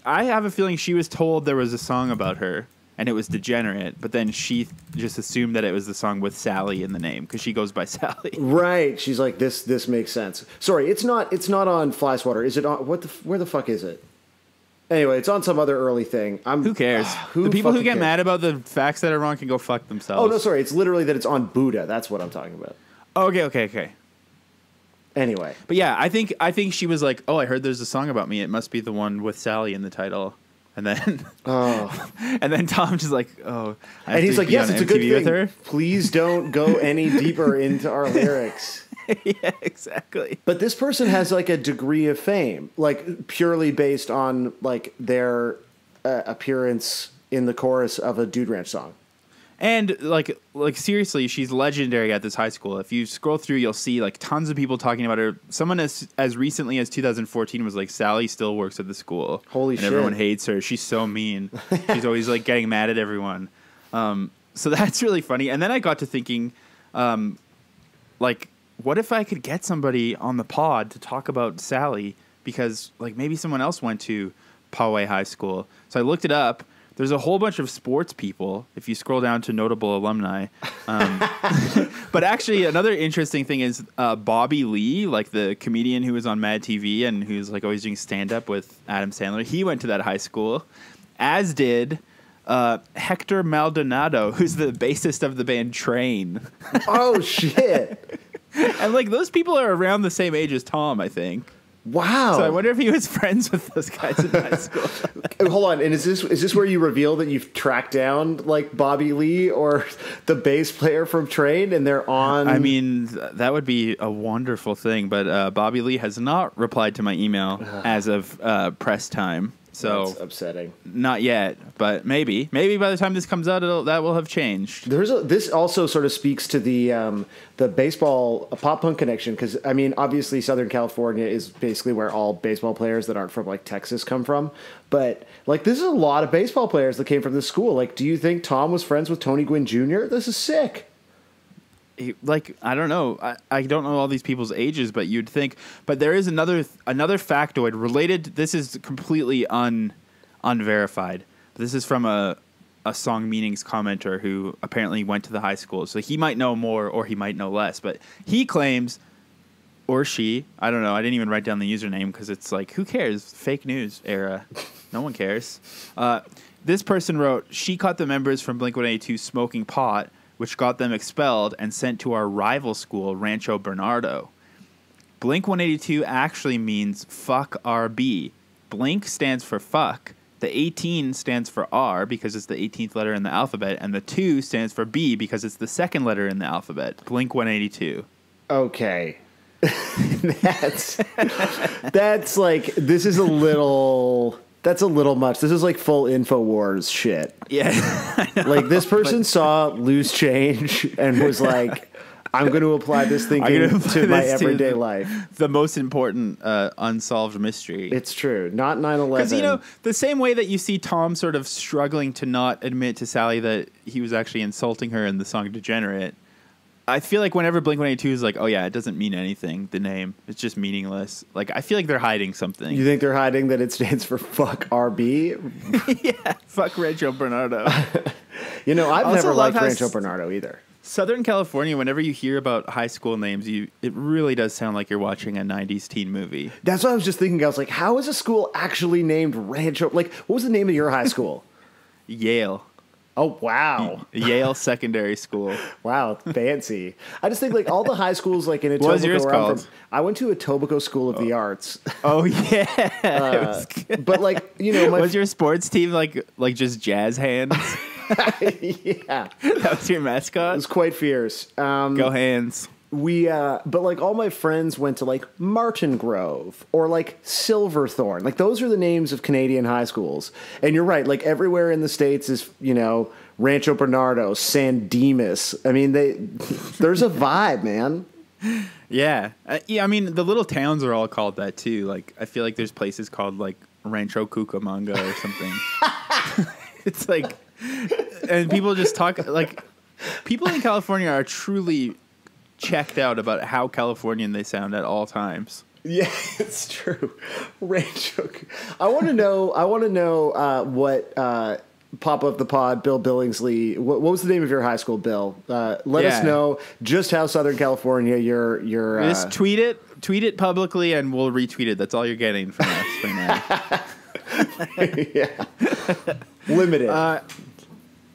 I have a feeling she was told there was a song about her and it was Degenerate, but then she just assumed that it was the song with Sally in the name because she goes by Sally. Right. She's like, this makes sense. Sorry, it's not on Fly Swatter. Is it on where the fuck is it? Anyway, it's on some other early thing. Who cares? The people who get mad about the facts that are wrong can go fuck themselves. Oh, no, sorry. It's literally that it's on Buddha. That's what I'm talking about. Okay. Anyway. But yeah, I think she was like, oh, I heard there's a song about me. It must be the one with Sally in the title. And then and then Tom just like, oh. And he's like, yes, it's a good thing. Please don't go any deeper into our lyrics. Yeah, exactly. But this person has like a degree of fame, like purely based on like their appearance in the chorus of a Dude Ranch song. And like seriously, she's legendary at this high school. If you scroll through, you'll see like tons of people talking about her. Someone as recently as 2014 was like, Sally still works at the school. Holy shit. And everyone hates her. She's so mean. She's always like getting mad at everyone. So that's really funny. And then I got to thinking, like, what if I could get somebody on the pod to talk about Sally? Because like maybe someone else went to Poway High School. So I looked it up. There's a whole bunch of sports people if you scroll down to notable alumni. But actually, another interesting thing is Bobby Lee, like the comedian who was on Mad TV and who's like always doing stand-up with Adam Sandler. He went to that high school, as did Hector Maldonado, who's the bassist of the band Train. Oh, shit. And like those people are around the same age as Tom, I think. Wow. So I wonder if he was friends with those guys in high school. Hold on, and is this where you reveal that you've tracked down like Bobby Lee or the bass player from Train, and they're on? I mean, that would be a wonderful thing, but Bobby Lee has not replied to my email as of press time. So that's upsetting. Not yet, but maybe by the time this comes out, that will have changed. This also sort of speaks to the baseball pop punk connection, because I mean, obviously Southern California is basically where all baseball players that aren't from like Texas come from. But like, this is a lot of baseball players that came from this school. Like, do you think Tom was friends with Tony Gwynn Jr.? This is sick. Like, I don't know. I don't know all these people's ages, but you'd think. But there is another factoid related. This is completely unverified. This is from a Song Meanings commenter who apparently went to the high school. So he might know more or he might know less. But he claims, or she, I don't know. I didn't even write down the username because it's like, who cares? Fake news era. No one cares. This person wrote, she caught the members from Blink-182 smoking pot, which got them expelled and sent to our rival school, Rancho Bernardo. Blink-182 actually means fuck RB. Blink stands for fuck. The 18 stands for R because it's the 18th letter in the alphabet, and the 2 stands for B because it's the second letter in the alphabet. Blink-182. Okay. That's like, this is a little... That's a little much. This is like full InfoWars shit. Yeah. Like, this person saw Loose Change and was like, I'm going to apply this thinking to my everyday life. The most important unsolved mystery. It's true. Not 9/11. Because, you know, the same way that you see Tom sort of struggling to not admit to Sally that he was actually insulting her in the song Degenerate, I feel like whenever Blink-182 is like, oh yeah, it doesn't mean anything, the name, it's just meaningless. Like, I feel like they're hiding something. You think they're hiding that it stands for fuck RB? Yeah, fuck Rancho Bernardo. You know, I've never liked Rancho Bernardo either. Southern California, whenever you hear about high school names, it really does sound like you're watching a 90s teen movie. That's what I was just thinking. I was like, how is a school actually named Rancho? Like, what was the name of your high school? Yale. Oh, wow. Yale Secondary School. Wow, fancy. I just think, like, all the high schools, like, in Etobicoke. What was yours called? I went to Etobicoke School of the Arts. Oh, yeah. But, like, you know. Was your sports team, like just jazz hands? Yeah. That was your It mascot? was quite fierce. Go Hands. But like all my friends went to like Martin Grove or like Silverthorne. Like those are the names of Canadian high schools. And you're right. Like everywhere in the States is, Rancho Bernardo, San Dimas. I mean, there's a vibe, man. Yeah. I mean, the little towns are all called that too. Like, I feel like there's places called like Rancho Cucamonga or something. It's like, and people just talk, like, people in California are truly checked out about how Californian they sound at all times. Yeah, it's true. Rancho. I want to know what Pop of the Pod, Bill Billingsley. What was the name of your high school, Bill? Let us know just how Southern California you're. Just tweet it publicly, and we'll retweet it. That's all you're getting from us right now. Yeah, limited.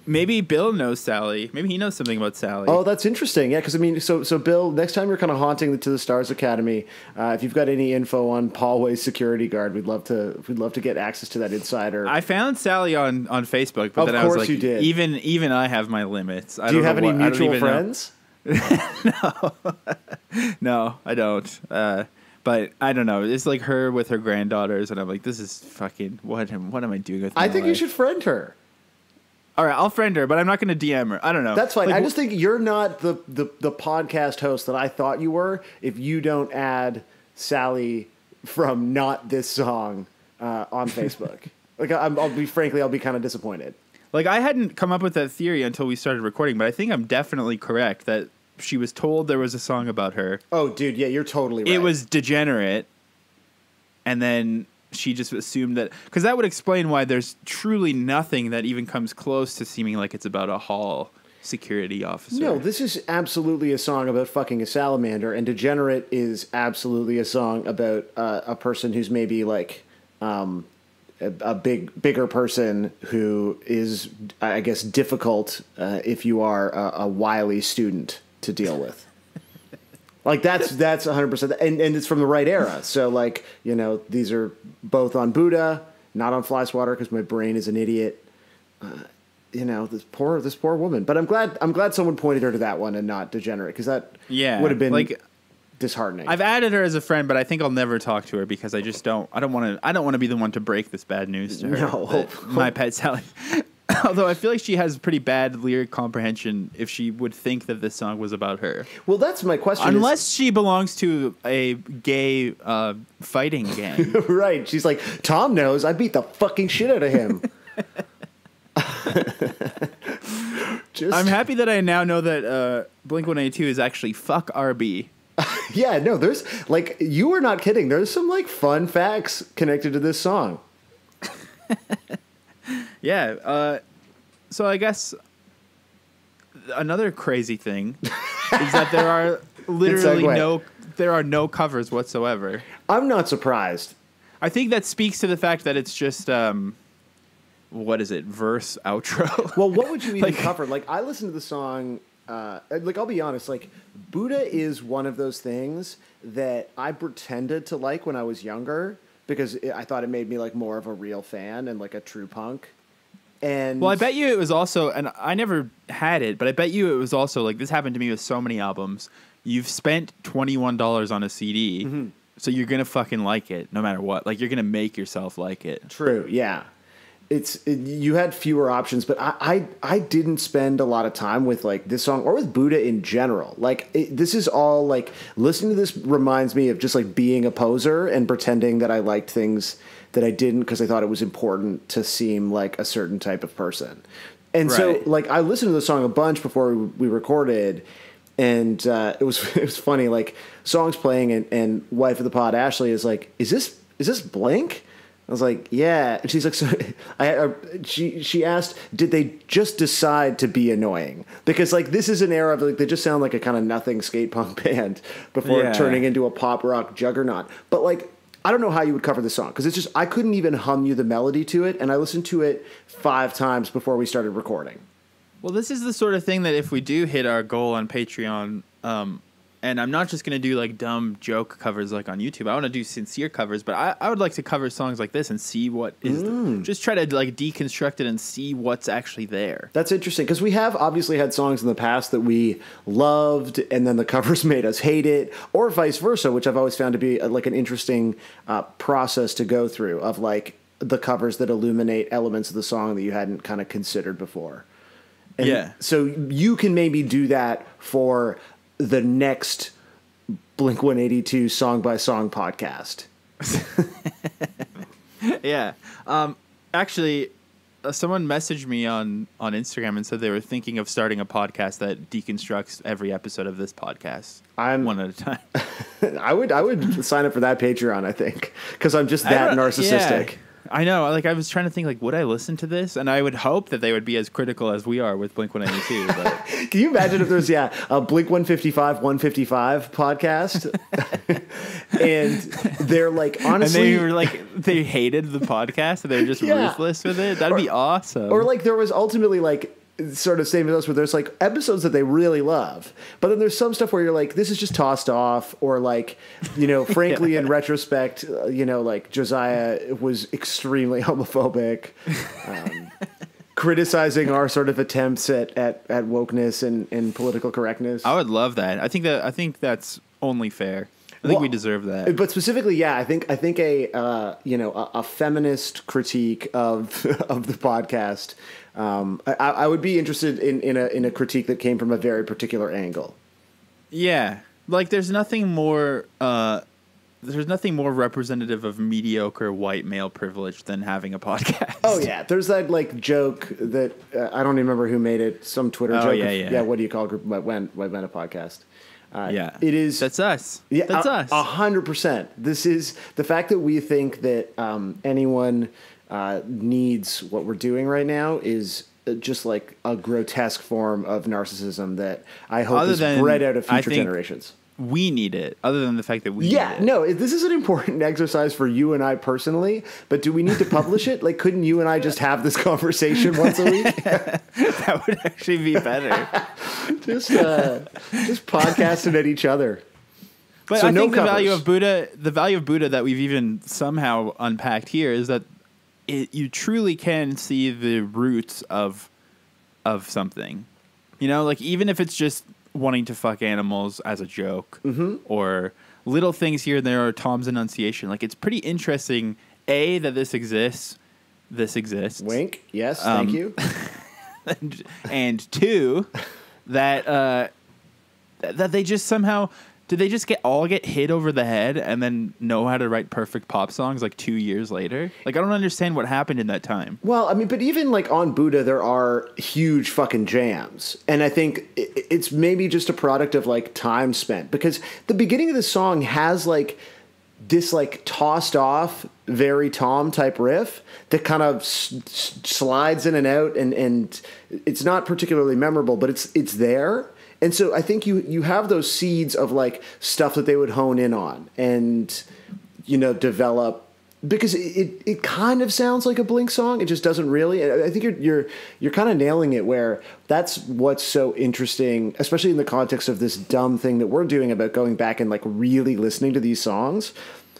Maybe Bill knows Sally. Maybe he knows something about Sally. Oh, that's interesting. Yeah, because I mean, so Bill, next time you're kind of haunting To the Stars Academy, if you've got any info on Paul Way's security guard, we'd love to get access to that insider. I found Sally on Facebook, but of then I was course like, you did. Even I have my limits. Do you have any mutual friends? No, I don't. But I don't know. It's like her with her granddaughters, and I'm like, this is fucking what am I doing with my I think life? you should friend her. All right, I'll friend her, but I'm not going to DM her. I don't know. That's fine. Like, I just think you're not the podcast host that I thought you were if you don't add Sally from Not This Song on Facebook. Like, I'll be kind of disappointed. Like, I hadn't come up with that theory until we started recording, but I think I'm definitely correct that she was told there was a song about her. Oh, dude, yeah, you're totally right. It was degenerate, and then she just assumed that, because that would explain why there's truly nothing that even comes close to seeming like it's about a hall security officer. No, this is absolutely a song about fucking a salamander, and Degenerate is absolutely a song about a person who's maybe like a bigger person who is, I guess, difficult if you are a wily student to deal with. Like that's 100%, and it's from the right era. So like, these are both on Buddha, not on Fly Swatter because my brain is an idiot. This poor woman. But I'm glad someone pointed her to that one and not Degenerate, because that would have been like disheartening. I've added her as a friend, but I think I'll never talk to her because I don't want to be the one to break this bad news to her. No, my pet Sally. Although I feel like she has pretty bad lyric comprehension if she would think that this song was about her. Well, that's my question. Unless she belongs to a gay fighting gang. Right. She's like, Tom knows. I beat the fucking shit out of him. I'm happy that I now know that Blink-182 is actually fuck RB. Yeah, no, there's, like, you are not kidding. There's some, like, fun facts connected to this song. Yeah, so I guess another crazy thing is that there are literally no covers whatsoever. I'm not surprised. I think that speaks to the fact that it's just what is it, verse outro. Well, what would you even cover? Like, I listened to the song. Like, I'll be honest. Like, Buddha is one of those things that I pretended to like when I was younger because I thought it made me like more of a real fan and like a true punk. And well, I bet you it was also, and I never had it, but I bet you it was also like, this happened to me with so many albums. You've spent $21 on a CD, mm-hmm. so you're gonna fucking like it no matter what. Like, you're gonna make yourself like it. True, yeah. You had fewer options, but I didn't spend a lot of time with like this song or with Buddha in general. Like, this is all like, listening to this reminds me of just like being a poser and pretending that I liked things that I didn't because I thought it was important to seem like a certain type of person. And right. So like, I listened to the song a bunch before we recorded, and it was funny. Like, songs playing and wife of the pod Ashley is like, is this Blink? I was like, yeah. And she's like, so she asked, did they just decide to be annoying? Because like, this is an era of like, they just sound like a kind of nothing skate punk band before turning into a pop rock juggernaut. But like, I don't know how you would cover the song, because it's just, I couldn't even hum you the melody to it, and I listened to it 5 times before we started recording. Well, this is the sort of thing that if we do hit our goal on Patreon, and And I'm not just going to do like dumb joke covers like on YouTube. I want to do sincere covers, but I would like to cover songs like this and see what is just try to like deconstruct it and see what's actually there. That's interesting because we have obviously had songs in the past that we loved and then the covers made us hate it, or vice versa, which I've always found to be like an interesting process to go through of like the covers that illuminate elements of the song that you hadn't kind of considered before. And so you can maybe do that for the next Blink-182 song by song podcast. Yeah. Actually, someone messaged me on Instagram and said they were thinking of starting a podcast that deconstructs every episode of this podcast. One at a time. I would sign up for that Patreon, I think, because I'm just that narcissistic. Yeah. I know. Like, I was trying to think, like, would I listen to this? And I would hope that they would be as critical as we are with Blink-182. But can you imagine if there's a Blink-155 155 podcast, and they're like, honestly, and they were like, they hated the podcast and they're just ruthless with it. That'd be awesome. Or like there was ultimately like sort of same as us where there's like episodes that they really love, but then there's some stuff where you're like, this is just tossed off, or like, frankly, in retrospect, like Josiah was extremely homophobic, criticizing our sort of attempts at wokeness and political correctness. I would love that. I think that's only fair. I think we deserve that. But specifically, I think a feminist critique of the podcast. I would be interested in a critique that came from a very particular angle. Yeah, like there's nothing more representative of mediocre white male privilege than having a podcast. Oh yeah, there's that like joke that I don't even remember who made it. Some Twitter joke. Yeah. What do you call a group when a podcast? It is. That's us. Yeah, that's us. 100%. This is the fact that we think that anyone needs what we're doing right now is just like a grotesque form of narcissism that I hope is bred out of future generations. We need it, other than the fact that we need it. No, this is an important exercise for you and I personally, but do we need to publish it? Like, couldn't you and I just have this conversation once a week? That would actually be better. just podcasting at each other. But so I think the value of Buddha that we've even somehow unpacked here is that you truly can see the roots of something. Like even if it's just wanting to fuck animals as a joke, or little things here and there, or Tom's enunciation. Like, it's pretty interesting, A, that this exists. Wink. Yes, thank you. and two, that they just somehow... Did they just get hit over the head and then know how to write perfect pop songs like 2 years later? Like, I don't understand what happened in that time. Well, I mean, but even like on Buddha, there are huge fucking jams. And I think it's maybe just a product of like time spent, because the beginning of the song has like this like tossed off, very Tom type riff that kind of slides in and out. And it's not particularly memorable, but it's there. And so I think you have those seeds of like stuff that they would hone in on and, develop, because it kind of sounds like a Blink song. It just doesn't really. I think you're kind of nailing it, where that's what's so interesting, especially in the context of this dumb thing that we're doing about going back and like really listening to these songs,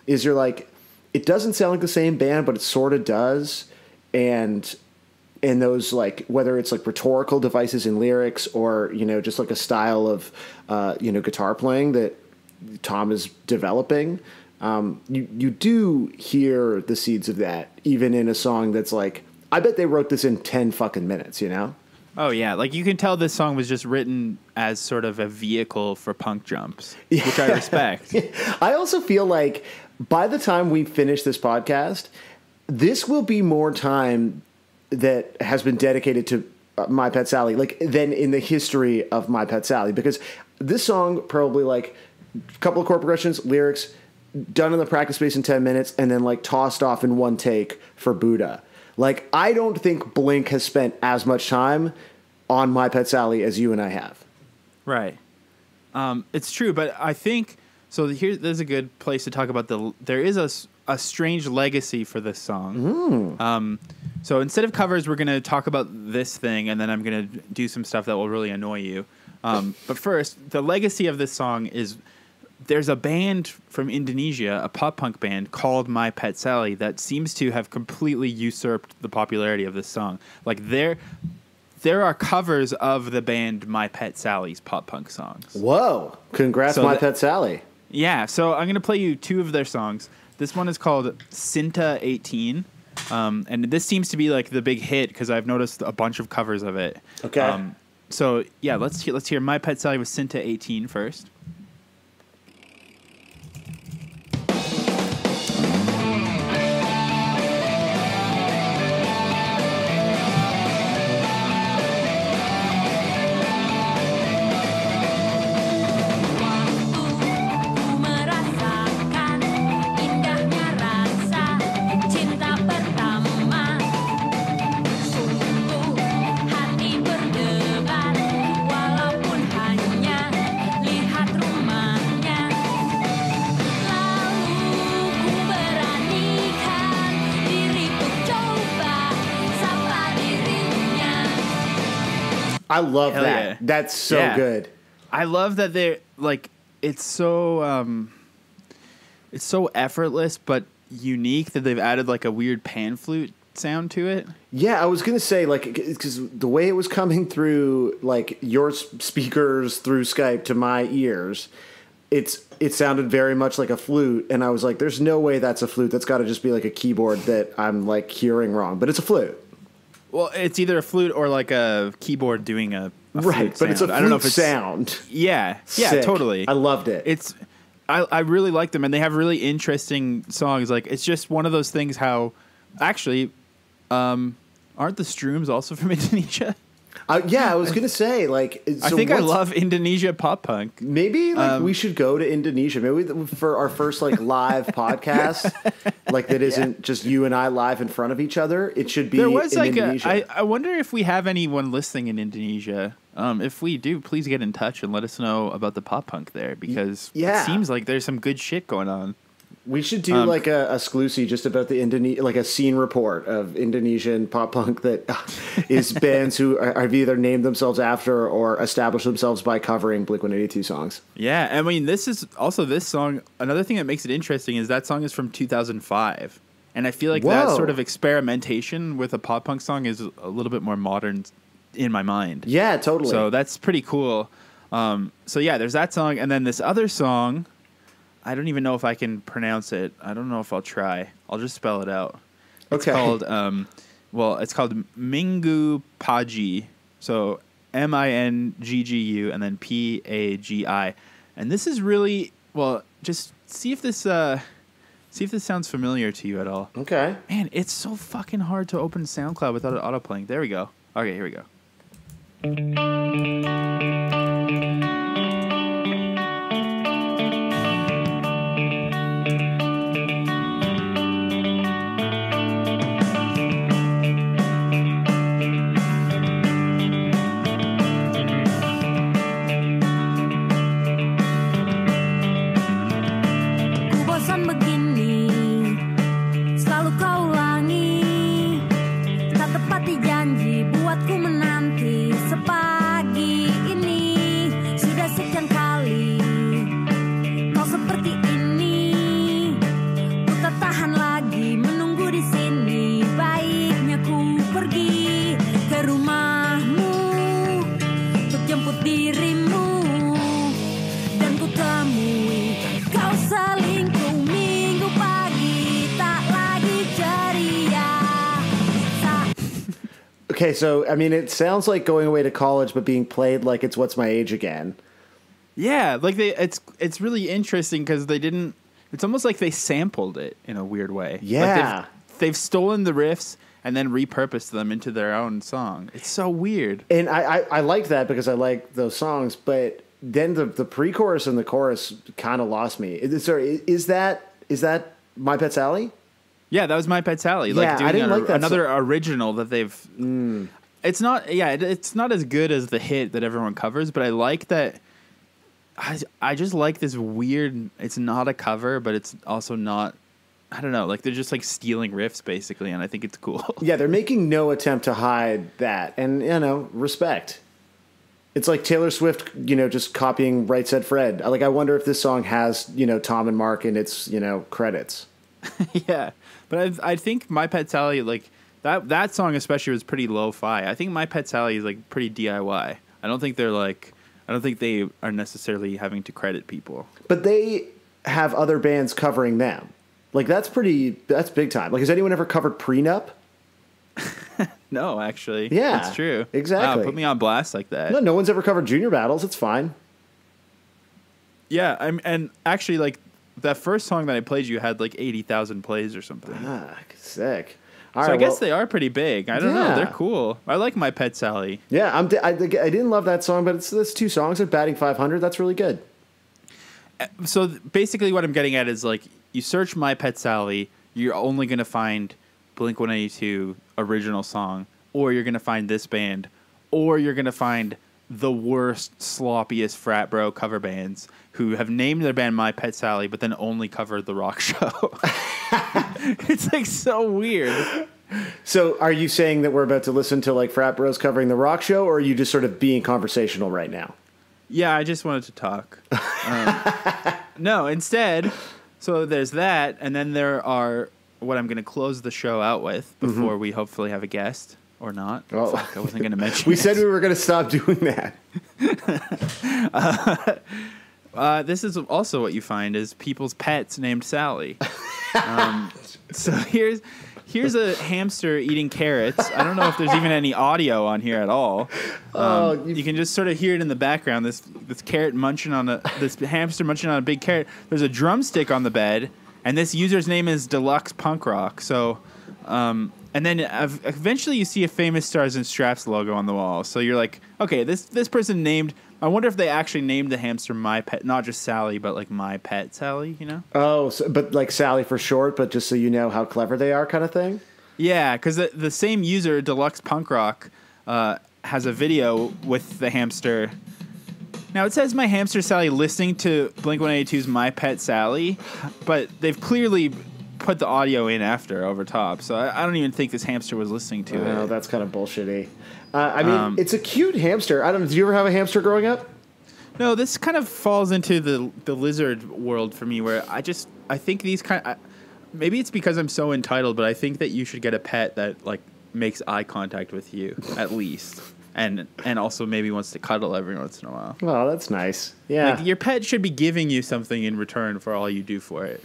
is you're like, it doesn't sound like the same band, but it sort of does. And those, like, whether it's like rhetorical devices in lyrics or, just like a style of, guitar playing that Tom is developing, you do hear the seeds of that, even in a song that's like, I bet they wrote this in 10 fucking minutes, Oh, yeah. Like, you can tell this song was just written as sort of a vehicle for punk jumps, which I respect. I also feel like by the time we finish this podcast, this will be more time that has been dedicated to My Pet Sally, like, than in the history of My Pet Sally, because this song probably like a couple of chord progressions, lyrics, done in the practice space in 10 minutes, and then like tossed off in one take for Buddha. Like, I don't think Blink has spent as much time on My Pet Sally as you and I have. Right. It's true, but I think so. There's a good place to talk about there is a strange legacy for this song. So instead of covers, we're going to talk about this thing, and then I'm going to do some stuff that will really annoy you. But first, the legacy of this song is there's a band from Indonesia, a pop punk band called My Pet Sally, that seems to have completely usurped the popularity of this song. Like there are covers of the band My Pet Sally's pop punk songs. Whoa! Congrats, My Pet Sally. Yeah, so I'm going to play you two of their songs. This one is called Cinta 18, and this seems to be like the big hit because I've noticed a bunch of covers of it. Okay. So yeah, let's hear My Pet Sally with Cinta 18 first. I love that. Yeah. That's so good. I love that they're like it's so effortless but unique that they've added like a weird pan flute sound to it. Yeah, I was gonna say like because the way it was coming through like your speakers through Skype to my ears, it sounded very much like a flute, and I was like, "There's no way that's a flute. That's got to just be like a keyboard that I'm like hearing wrong." But it's a flute. Well, it's either a flute or like a keyboard doing a right, but sound. it's a flute I don't know if it's sound. Yeah, Sick. Totally. I loved it. I really like them, and they have really interesting songs. Like it's just one of those things. How actually, aren't the Strooms also from Indonesia? Yeah, I was gonna say like. I think I love Indonesia pop punk. Maybe like we should go to Indonesia. Maybe for our first like live podcast, like that isn't just you and I live in front of each other. It should be. There was in like Indonesia. I wonder if we have anyone listening in Indonesia. If we do, please get in touch and let us know about the pop punk there because it seems like there's some good shit going on. We should do like a exclusive just about the like a scene report of Indonesian pop punk that is bands who have either named themselves after or established themselves by covering Blink-182 songs. Yeah, I mean, this song. Another thing that makes it interesting is that song is from 2005, and I feel like that sort of experimentation with a pop punk song is a little bit more modern in my mind. Yeah, totally. So that's pretty cool. So yeah, there's that song, and then this other song. I don't even know if I can pronounce it. I don't know if I'll try. I'll just spell it out. It's called it's called Mingu Paaji. So Minggu and then Pagi. And this is really just see if this sounds familiar to you at all. Okay. Man, it's so fucking hard to open SoundCloud without it autoplaying. There we go. Okay, here we go. Okay, so I mean, it sounds like going away to college, but being played like it's What's My Age Again. Yeah, like it's really interesting because they didn't. It's almost like they sampled it in a weird way. Yeah, like they've stolen the riffs and then repurposed them into their own song. It's so weird. And I like that because I like those songs, but then the pre-chorus and the chorus kind of lost me. Is that My Pet Sally? Yeah, that was My Pet Sally. Like yeah, doing I didn't like that another original that they've. It's not. Yeah, it's not as good as the hit that everyone covers, but I like that. I just like this weird. It's not a cover, but it's also not. I don't know. Like they're just like stealing riffs basically, and I think it's cool. Yeah, they're making no attempt to hide that, and respect. It's like Taylor Swift, just copying Right Said Fred. Like, I wonder if this song has, Tom and Mark in its, credits. Yeah, but I think My Pet Sally, like that song especially, was pretty lo-fi. I think My Pet Sally is like pretty DIY. I don't think they are necessarily having to credit people. But they have other bands covering them. Like, that's big time. Like, has anyone ever covered Prenup? No, actually. Yeah, that's true. Exactly. Wow, put me on blast like that. No one's ever covered Junior Battles. It's fine. Yeah, and actually, like, that first song that I played you had like 80,000 plays or something. Ah, sick. All right, I guess they are pretty big. I don't know. They're cool. I like My Pet Sally. Yeah, I didn't love that song, but it's 2 songs at batting 500. That's really good. So basically what I'm getting at is, like, you search My Pet Sally, you're only going to find Blink-182 original song, or you're going to find this band, or you're going to find the worst, sloppiest frat bro cover bands who have named their band My Pet Sally, but then only cover The Rock Show. It's like so weird. So are you saying that we're about to listen to like frat bros covering The Rock Show, or are you just sort of being conversational right now? Yeah, I just wanted to talk. No, instead, so there's that, and then there are what I'm going to close the show out with before we hopefully have a guest. Or not. Oh. Fuck, I wasn't going to mention We said we were going to stop doing that. This is also what you find is people's pets named Sally. So here's a hamster eating carrots. I don't know if there's even any audio on here at all. You can just sort of hear it in the background. This carrot munching on this hamster munching on a big carrot. There's a drumstick on the bed, and this user's name is Deluxe Punk Rock. So, and then eventually you see a Famous Stars and Straps logo on the wall. So you're like, okay, this person named. I wonder if they actually named the hamster My Pet, not just Sally, but like My Pet Sally, you know? Oh, but like Sally for short, but just so you know how clever they are kind of thing? Yeah, because the same user, Deluxe Punk Rock, has a video with the hamster. Now, it says My Hamster Sally listening to Blink-182's My Pet Sally, but they've clearly put the audio in after over top, so I don't even think this hamster was listening to it. Oh, that's kind of bullshitty. I mean, it's a cute hamster. I don't know. Did you ever have a hamster growing up? No, this kind of falls into the lizard world for me, where I think these maybe it's because I'm so entitled, but I think that you should get a pet that like makes eye contact with you at least, and also maybe wants to cuddle every once in a while. Oh, that's nice. Yeah, like, your pet should be giving you something in return for all you do for it.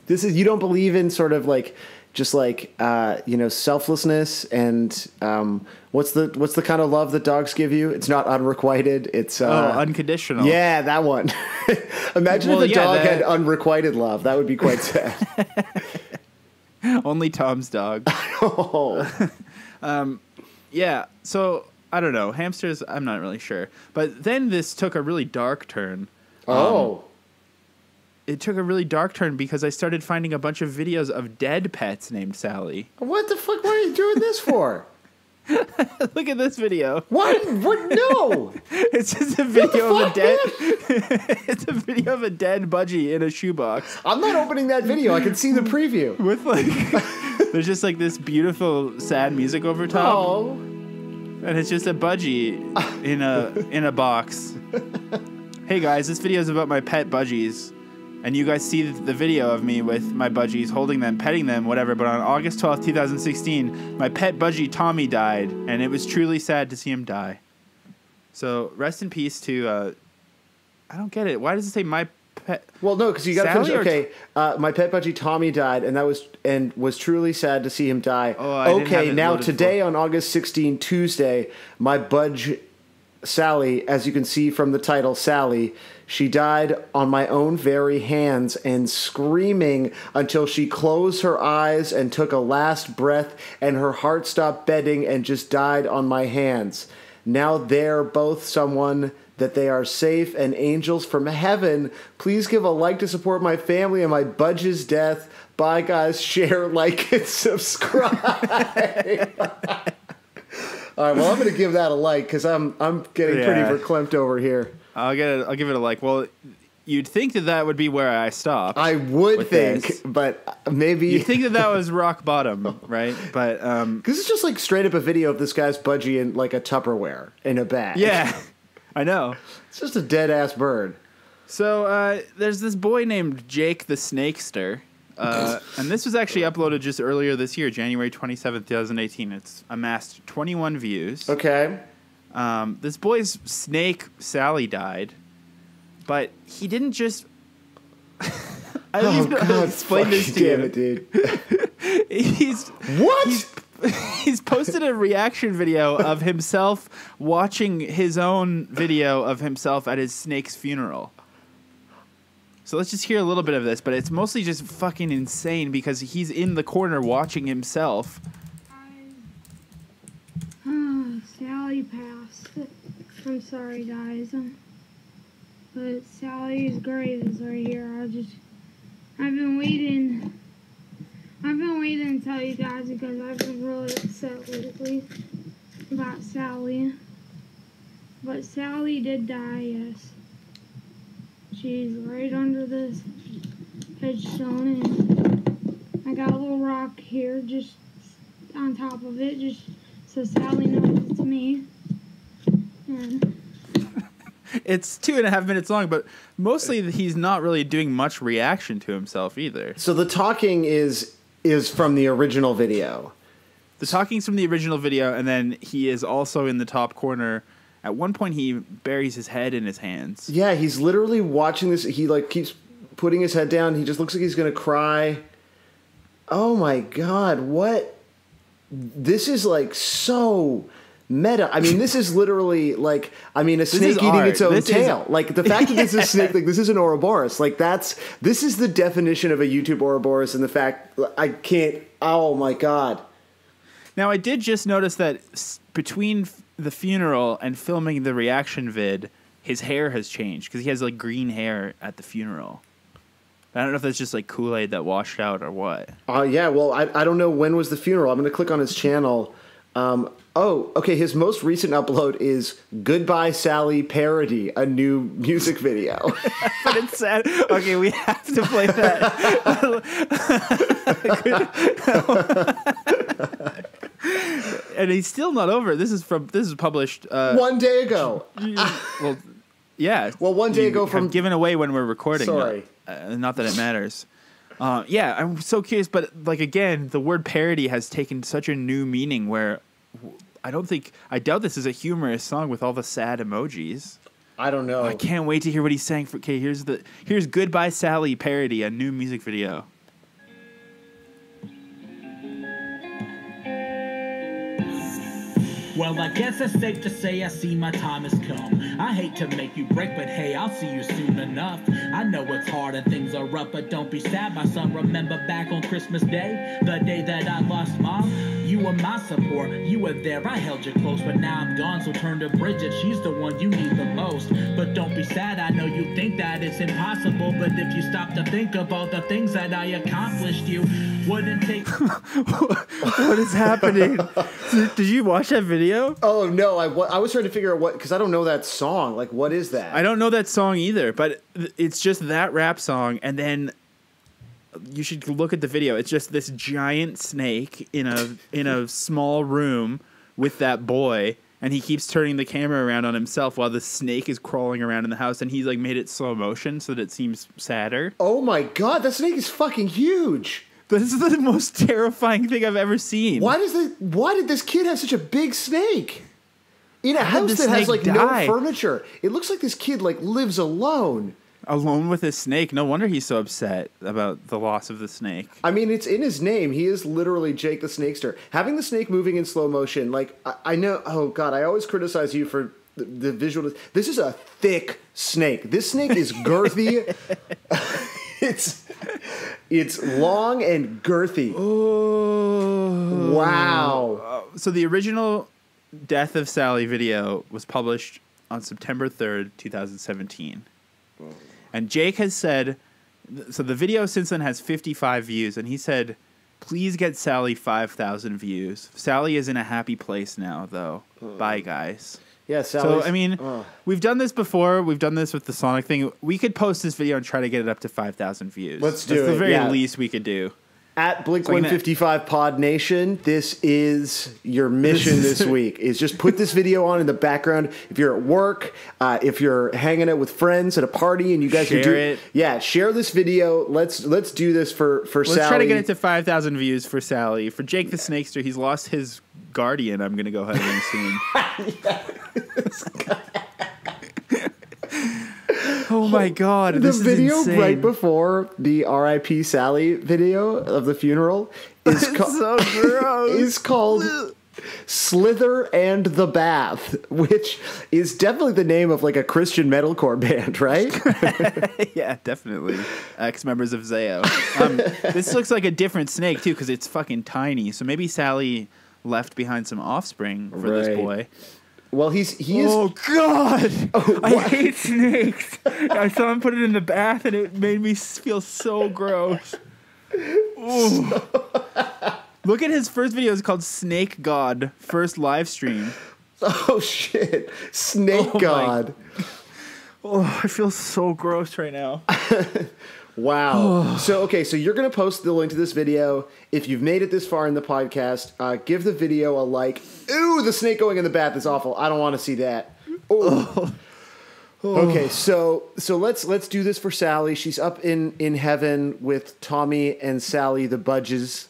You don't believe in sort of like just like selflessness and what's the kind of love that dogs give you? It's not unrequited. It's unconditional. Yeah, that one. Imagine if a dog had unrequited love. That would be quite sad. Only Tom's dog. Oh. Yeah. So I don't know. Hamsters. I'm not really sure. But then this took a really dark turn. It took a really dark turn because I started finding a bunch of videos of dead pets named Sally. What the fuck? What are you doing this for? Look at this video. What? No. It's just a video of a dead. It's a video of a dead budgie in a shoebox. I'm not opening that video. I can see the preview. With like, there's just like this beautiful sad music over top. Oh. And it's just a budgie in a box. Hey guys, this video is about my pet budgies. And you guys see the video of me with my budgies, holding them, petting them, whatever. But on August 12th, 2016, my pet budgie Tommy died. And it was truly sad to see him die. So rest in peace to... I don't get it. Why does it say my pet... Well, no, because you got to finish... Okay, my pet budgie Tommy died, and was truly sad to see him die. Okay, now today on August 16, Tuesday, my budge Sally, as you can see from the title, Sally... She died on my own very hands and screaming until she closed her eyes and took a last breath and her heart stopped beating and just died on my hands. Now they're both someone that they are safe and angels from heaven. Please give a like to support my family and my budge's death. Bye guys, share, like, and subscribe. All right, well, I'm going to give that a like because I'm getting pretty verklempt over here. I'll give it a like. Well, you'd think that would be where I stopped. I would think, this. but maybe You'd think that was rock bottom, right? But because it's just like straight up a video of this guy's budgie in like a Tupperware in a bag. Yeah, I know. It's just a dead ass bird. So there's this boy named Jake the Snakester, and this was actually uploaded just earlier this year, January 27th, 2018. It's amassed 21 views. Okay. This boy's snake, Sally, died, but he didn't just... I don't even know how to explain this to you. Damn it, dude. What? He's posted a reaction video of himself watching his own video of himself at his snake's funeral. So let's just hear a little bit of this, but it's mostly just fucking insane because he's in the corner watching himself. Sally passed. I'm sorry, guys. But Sally's grave is right here. I've been waiting to tell you guys because I've been really upset lately about Sally. But Sally did die, yes. She's right under this headstone, and I got a little rock here just on top of it, just so Sally knows it's me. And it's 2.5 minutes long, but mostly he's not really doing much reaction to himself either. So the talking is from the original video. The talking's from the original video, and then he is also in the top corner. At one point, he buries his head in his hands. Yeah, he's literally watching this. He like keeps putting his head down. He just looks like he's gonna cry. Oh my god, what? This is like so meta. I mean, this is literally like, I mean, a snake eating its own tail. Like the fact that this is snake, like this is an Ouroboros. Like this is the definition of a YouTube Ouroboros, and the fact I can't. Oh my god. Now I did just notice that between the funeral and filming the reaction vid, his hair has changed because he has like green hair at the funeral. I don't know if that's just like Kool-Aid that washed out or what. Yeah, well, I don't know when was the funeral. I'm going to click on his channel. Okay, his most recent upload is Goodbye Sally Parody, a new music video. But it's sad. Okay, we have to play that. And he's still not over. This is published 1 day ago. Well, yeah. Well, 1 day ago from given away when we're recording. Sorry. Not that it matters. Yeah, I'm so curious, but like again, the word parody has taken such a new meaning where I doubt this is a humorous song with all the sad emojis. I don't know. I can't wait to hear what he's saying. Okay, here's Goodbye Sally Parody, a new music video. Well, I guess it's safe to say I see my time has come. I hate to make you break, but hey, I'll see you soon enough. I know it's hard and things are rough, but don't be sad, my son. Remember back on Christmas Day, the day that I lost Mom? You were my support, you were there, I held you close, but now I'm gone, so turn to Bridget, she's the one you need the most. But don't be sad, I know you think that it's impossible, but if you stop to think of all the things that I accomplished, you wouldn't take... What is happening? Did you watch that video? Oh, no, I was trying to figure out what, because I don't know that song. Like, what is that? I don't know that song either, but it's just that rap song, and then you should look at the video. It's just this giant snake in a small room with that boy, and he keeps turning the camera around on himself while the snake is crawling around in the house, and he's like made it slow motion so that it seems sadder. Oh my god, that snake is fucking huge. This is the most terrifying thing I've ever seen. Why did this kid have such a big snake in a house that has like no furniture? It looks like this kid like lives alone. Alone with his snake. No wonder he's so upset about the loss of the snake. I mean, it's in his name. He is literally Jake the Snakester. Having the snake moving in slow motion, like I know. Oh god, I always criticize you for the visual. This is a thick snake. This snake is girthy. It's long and girthy. Oh wow! So the original Death of Sally video was published on September 3rd, 2017. And Jake has said, so the video since then has 55 views, and he said, please get Sally 5,000 views. Sally is in a happy place now, though. Bye, guys. Yeah, Sally's, so I mean, we've done this before. We've done this with the Sonic thing. We could post this video and try to get it up to 5,000 views. Let's do That's it. the very yeah. least we could do. At Blink 155 Pod Nation, this is your mission this week. Is just put this video on in the background. If you're at work, if you're hanging out with friends at a party, and you guys share it. Yeah, share this video. Let's do this for Sally. Let's try to get it to 5,000 views for Sally. For Jake the Snakester, he's lost his guardian. I'm going to go ahead and soon. Oh my God! The video right before the R.I.P. Sally video of the funeral is so gross. Is called Slither and the Bath, which is definitely the name of like a Christian metalcore band, right? Yeah, definitely. Ex-members of Zayo. This looks like a different snake too because it's fucking tiny. So maybe Sally left behind some offspring for this boy. Well, he is. Oh God! Oh, I hate snakes. I saw him put it in the bath, and it made me feel so gross. Look at his first video. It's called Snake God First Live Stream. Oh shit! Snake God. Oh, I feel so gross right now. Wow. So you're going to post the link to this video. If you've made it this far in the podcast, give the video a like. Ooh, the snake going in the bath is awful. I don't want to see that. Okay, so let's do this for Sally. She's up in heaven with Tommy and Sally the Budges.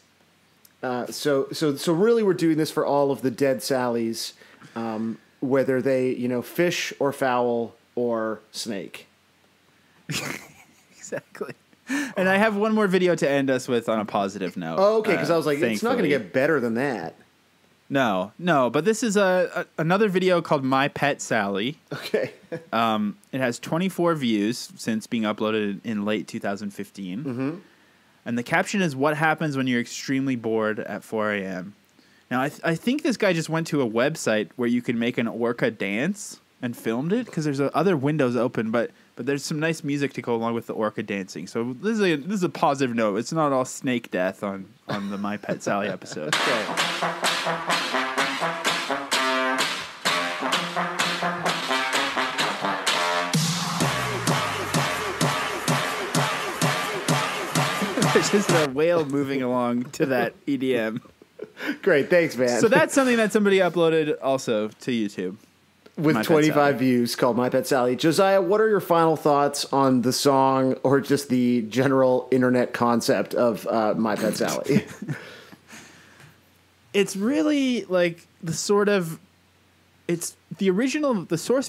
So really we're doing this for all of the dead Sallys, whether they, fish or fowl or snake. Exactly. And I have one more video to end us with on a positive note. Oh, okay, because I was like, it's not going to get better than that. No, but this is another video called My Pet Sally. Okay. It has 24 views since being uploaded in late 2015. Mm-hmm. And the caption is, "What happens when you're extremely bored at 4 a.m.?" Now, I think this guy just went to a website where you could make an orca dance and filmed it, because there's other windows open, but there's some nice music to go along with the orca dancing. So this is a positive note. It's not all snake death on the My Pet Sally episode. Okay. There's just a whale moving along to that EDM. Great, thanks, man. So that's something that somebody uploaded also to YouTube. With 25 views, called My Pet Sally. Josiah, what are your final thoughts on the song or just the general internet concept of My Pet Sally? It's really like the source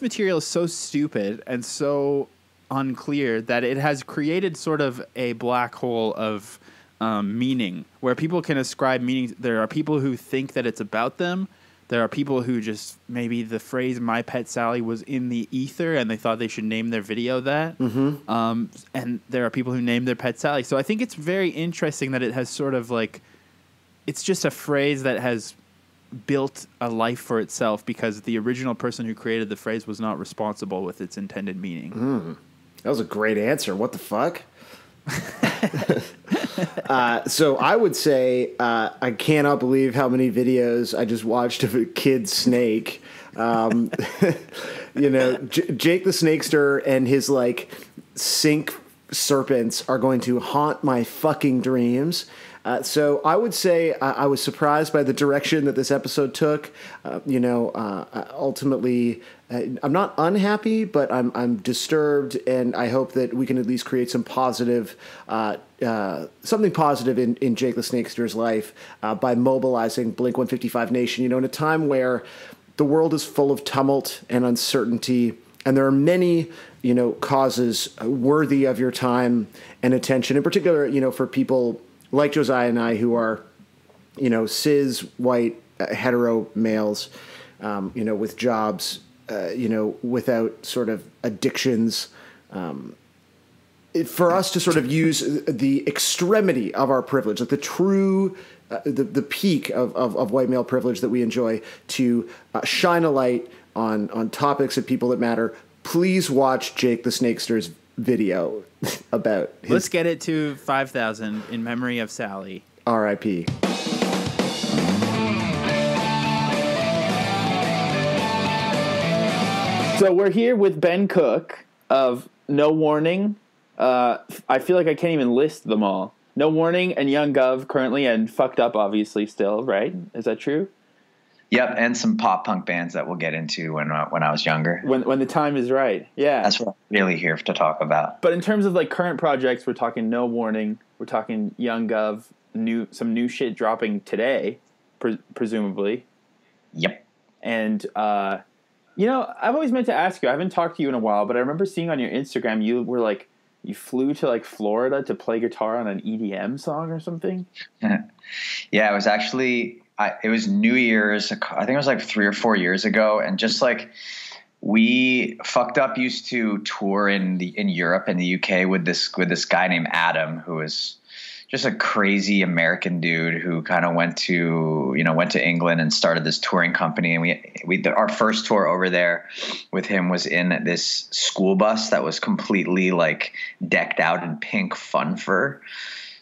material is so stupid and so unclear that it has created sort of a black hole of meaning where people can ascribe meaning. There are people who think that it's about them. There are people who just, maybe the phrase "My Pet Sally" was in the ether and they thought they should name their video that. Mm-hmm. And there are people who name their pet Sally. So I think it's very interesting that it has sort of like, it's just a phrase that has built a life for itself because the original person who created the phrase was not responsible with its intended meaning. That was a great answer. What the fuck? So I would say I cannot believe how many videos I just watched of a kid snake. Jake the Snakester and his like sink serpents are going to haunt my fucking dreams. So I would say I was surprised by the direction that this episode took. Ultimately, I'm not unhappy, but I'm disturbed, and I hope that we can at least create some positive, something positive in Jake the Snakester's life by mobilizing Blink 155 Nation. In a time where the world is full of tumult and uncertainty, and there are many, causes worthy of your time and attention. In particular, for people like Josiah and I, who are, cis, white, hetero males, with jobs, without sort of addictions, for us to sort of use the extremity of our privilege, like the true, the peak of white male privilege that we enjoy, to shine a light on topics of people that matter. Please watch Jake the Snakester's video about his... Let's get it to 5,000 in memory of Sally. R.I.P. So we're here with Ben Cook of No Warning. I feel like I can't even list them all. No Warning and Young Gov currently, and Fucked Up obviously still, right? Is that true? Yep, and some pop punk bands that we'll get into when I was younger. When the time is right, yeah. That's what I'm really here to talk about. But in terms of like current projects, we're talking No Warning, we're talking Young Gov, some new shit dropping today, presumably. Yep. And I've always meant to ask you. I haven't talked to you in a while, but I remember seeing on your Instagram you flew to like Florida to play guitar on an EDM song or something. Yeah, it was actually. It was New Year's, I think it was like 3 or 4 years ago, and just like we Fucked Up used to tour in Europe and the UK with this guy named Adam, who was just a crazy American dude who kind of went to England and started this touring company. And our first tour over there with him was in this school bus that was completely like decked out in pink fun fur.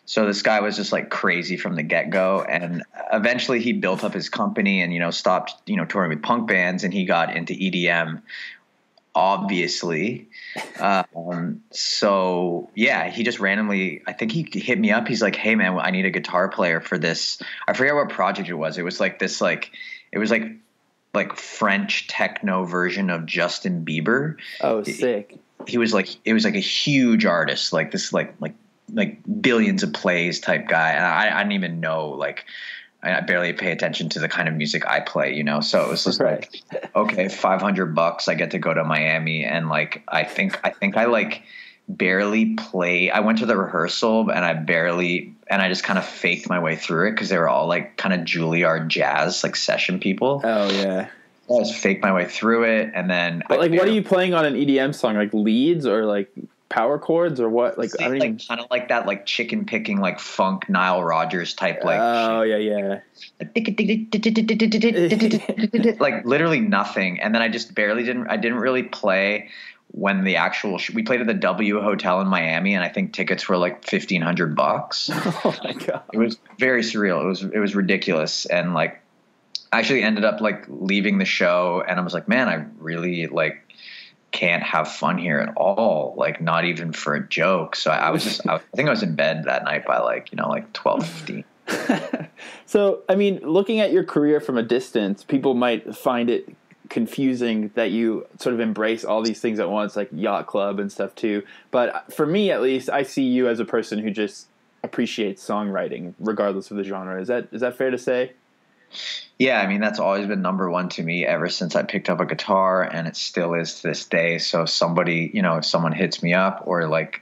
So this guy was just like crazy from the get-go, and eventually he built up his company and, stopped, touring with punk bands, and he got into EDM, obviously. So yeah, he just randomly, I think he hit me up. He's like, "Hey man, I need a guitar player for this." I forget what project it was. It was like this, it was like French techno version of Justin Bieber. Oh, sick. It was like a huge artist, like this, like billions of plays type guy. And I didn't even know, like, I barely pay attention to the kind of music I play, so it was just right. Like, okay, $500, I get to go to Miami. And like, I think I like barely play. I went to the rehearsal and I just kind of faked my way through it, 'cause they were all like kind of Juilliard jazz, like session people. Oh yeah. I just faked my way through it. And then, but like, what are you playing on an EDM song? Like leads or like power chords or what? Like, I don't even... kind of like that, like chicken picking, like funk Nile Rodgers type, like. Oh yeah. Like literally nothing, and then I just barely didn't. I didn't really play when the actual. We played at the W Hotel in Miami, and I think tickets were like $1,500. Oh my god! It was very surreal. It was ridiculous, and like, I actually ended up like leaving the show, and I was like, man, I really like. Can't have fun here at all, like not even for a joke. So I think I was in bed that night by like 12:15. So I mean, looking at your career from a distance, people might find it confusing that you sort of embrace all these things at once, like yacht club and stuff too. But for me, at least, I see you as a person who just appreciates songwriting regardless of the genre. Is that fair to say? Yeah, I mean, that's always been number one to me ever since I picked up a guitar, and it still is to this day. So if someone hits me up, or like,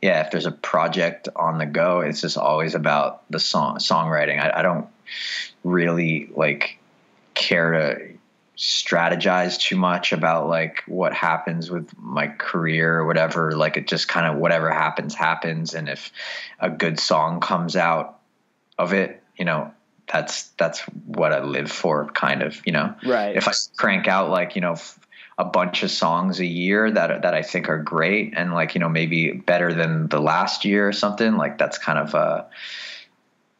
yeah, if there's a project on the go, it's just always about the songwriting. I don't really like care to strategize too much about like what happens with my career or whatever. Like, it just kind of, whatever happens. And if a good song comes out of it, that's what I live for, kind of, Right. If I crank out like, a bunch of songs a year that I think are great and like, maybe better than the last year or something, like that's kind of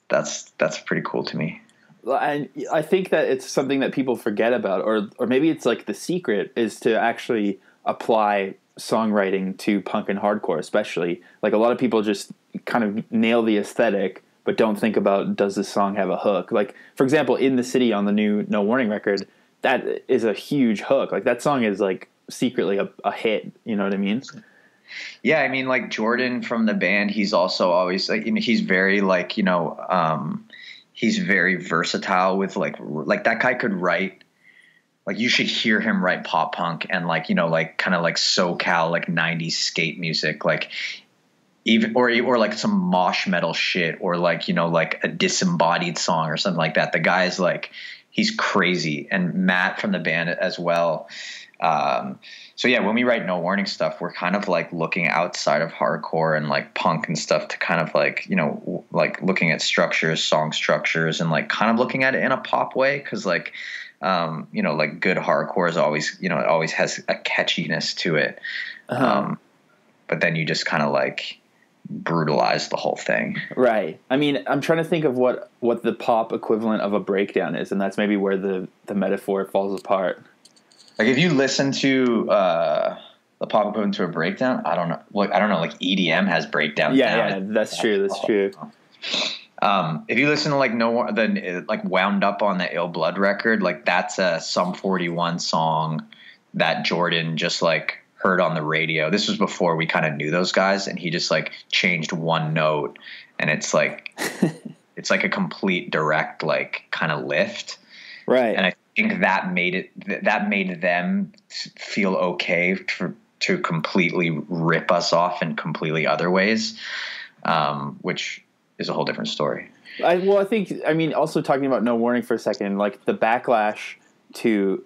that's pretty cool to me. And I think that it's something that people forget about, or maybe it's like the secret is to actually apply songwriting to punk and hardcore, especially. Like a lot of people just kind of nail the aesthetic, but don't think about, does this song have a hook? Like, for example, In the City on the new No Warning record, that is a huge hook. Like, that song is, like, secretly a hit. You know what I mean? Yeah, I mean, like, Jordan from the band, he's also always, like, he's very, like, he's very versatile with, like, that guy could write, like, you should hear him write pop punk and, like, like, kind of, like, SoCal, like, 90s skate music, like, even or like some mosh metal shit, or like like a disembodied song or something like that. The guy's like, he's crazy. And Matt from the band as well. So yeah, when we write No Warning stuff, we're kind of like looking outside of hardcore and like punk and stuff to kind of like like looking at song structures and like kind of looking at it in a pop way, because like like good hardcore is always it always has a catchiness to it. But then you just kind of like brutalize the whole thing. Right. I mean, I'm trying to think of what the pop equivalent of a breakdown is, and that's maybe where the metaphor falls apart. Like if you listen to the pop equivalent to a breakdown, I don't know. Like like EDM has breakdowns. Yeah, that's true. That's true. If you listen to like Wound Up on the Ill Blood record, like that's a Sum 41 song that Jordan just like heard on the radio. This was before we kind of knew those guys, and he just like changed one note, and it's like it's like a complete direct like kind of lift, right? And I think that made them feel okay to completely rip us off in completely other ways, which is a whole different story. I mean, also talking about No Warning for a second, like the backlash to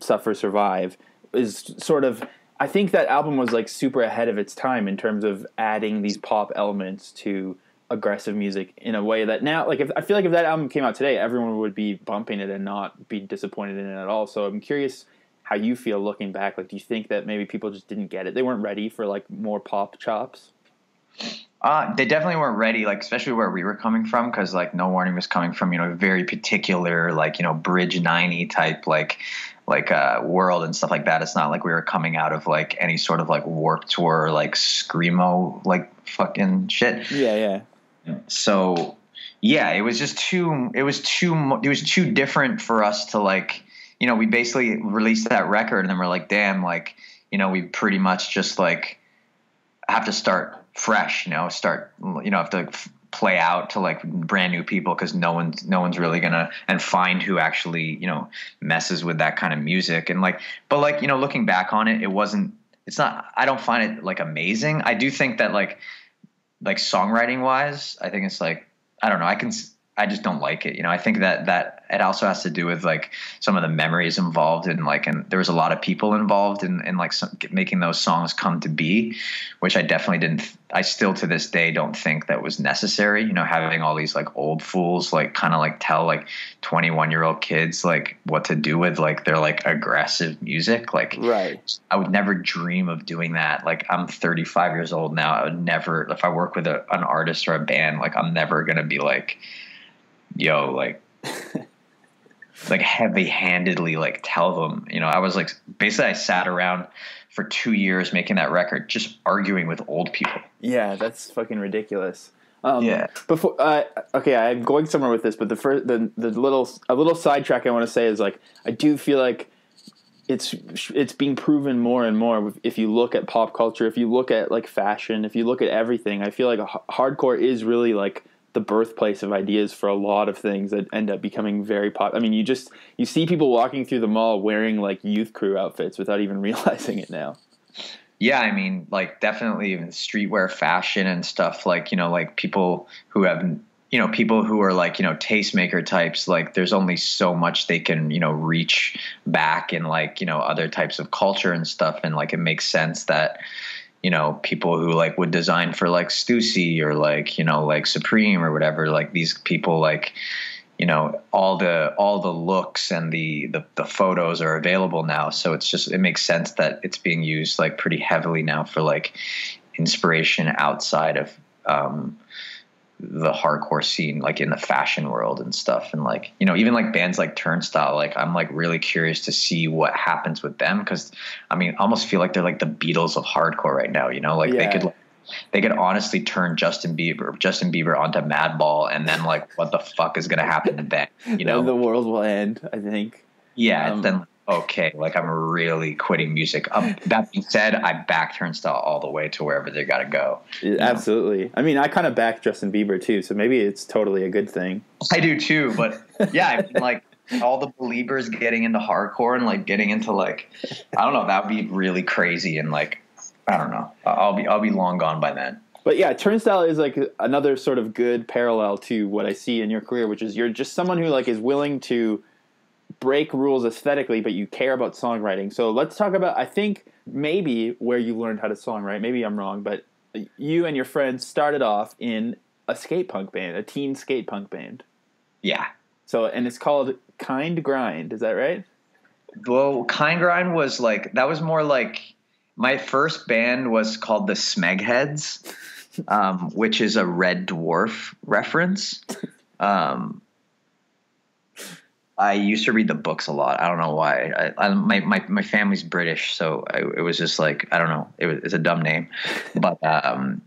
Suffer Survive is sort of, I think that album was like super ahead of its time in terms of adding these pop elements to aggressive music in a way that now, like, I feel like if that album came out today, everyone would be bumping it and not be disappointed in it at all. So I'm curious how you feel looking back. Like, do you think that maybe people just didn't get it? They weren't ready for like more pop chops? They definitely weren't ready, like especially where we were coming from, because like No Warning was coming from very particular like Bridge 90 type like world and stuff like that. It's not like we were coming out of like any sort of like Warped Tour like screamo like fucking shit. Yeah. So yeah, it was too different for us to like we basically released that record and then we're like, damn, like we pretty much just like have to start fresh, have to play out to like brand new people, because no one's really gonna and find who actually messes with that kind of music. And like, but like looking back on it, I don't find it like amazing. I do think that like songwriting wise, I think it's like, I don't know, I just don't like it. I think that it also has to do with like some of the memories involved and there was a lot of people involved in like making those songs come to be, which I definitely I still to this day don't think that was necessary. Having all these like old fools like kind of like tell like 21-year-old kids like what to do with like their like aggressive music. Like, right. I would never dream of doing that. Like, I'm 35 years old now. I would never, if I work with an artist or a band, like I'm never gonna be like, yo, like like heavy-handedly like tell them. I was like, basically I sat around for 2 years making that record just arguing with old people. Yeah, that's fucking ridiculous. Yeah. Before okay, I'm going somewhere with this, but the little sidetrack I want to say is like, I do feel like it's being proven more and more. If you look at pop culture, if you look at like fashion, if you look at everything, I feel like hardcore is really like the birthplace of ideas for a lot of things that end up becoming very pop. I mean, you see people walking through the mall wearing like Youth Crew outfits without even realizing it now. Yeah, I mean, like definitely even streetwear fashion and stuff, like, like people who have, people who are like, tastemaker types, like there's only so much they can, reach back in like, other types of culture and stuff. And like, it makes sense that, people who like would design for like Stussy or like, like Supreme or whatever, like these people like, all the looks and the photos are available now. So it makes sense that it's being used like pretty heavily now for like inspiration outside of the hardcore scene, like in the fashion world and stuff. And like, even like bands like Turnstile, like I'm like really curious to see what happens with them. Cause I mean, I almost feel like they're like the Beatles of hardcore right now, like they could honestly turn Justin Bieber onto Madball, and then like, what the fuck is going to happen then? The world will end, I think. Yeah. Then, okay, like I'm really quitting music. That being said, I back Turnstile all the way to wherever they got to go. Absolutely. I mean, I kind of back Justin Bieber too, so maybe it's totally a good thing. I do too, but yeah, I mean, like all the believers getting into hardcore and like getting into like, I don't know, that would be really crazy. And like, I don't know, I'll be long gone by then. But yeah, Turnstile is like another sort of good parallel to what I see in your career, which is you're just someone who like is willing to break rules aesthetically, but you care about songwriting. So let's talk about, I think, maybe where you learned how to songwrite. Maybe I'm wrong, but you and your friends started off in a skate punk band, a teen skate punk band. Yeah. So, and it's called Kind Grind. Is that right? Well, Kind Grind was like, that was more like, my first band was called the Smegheads, which is a Red Dwarf reference. I used to read the books a lot. I don't know why. My family's British, so it was just like, I don't know. It's a dumb name, but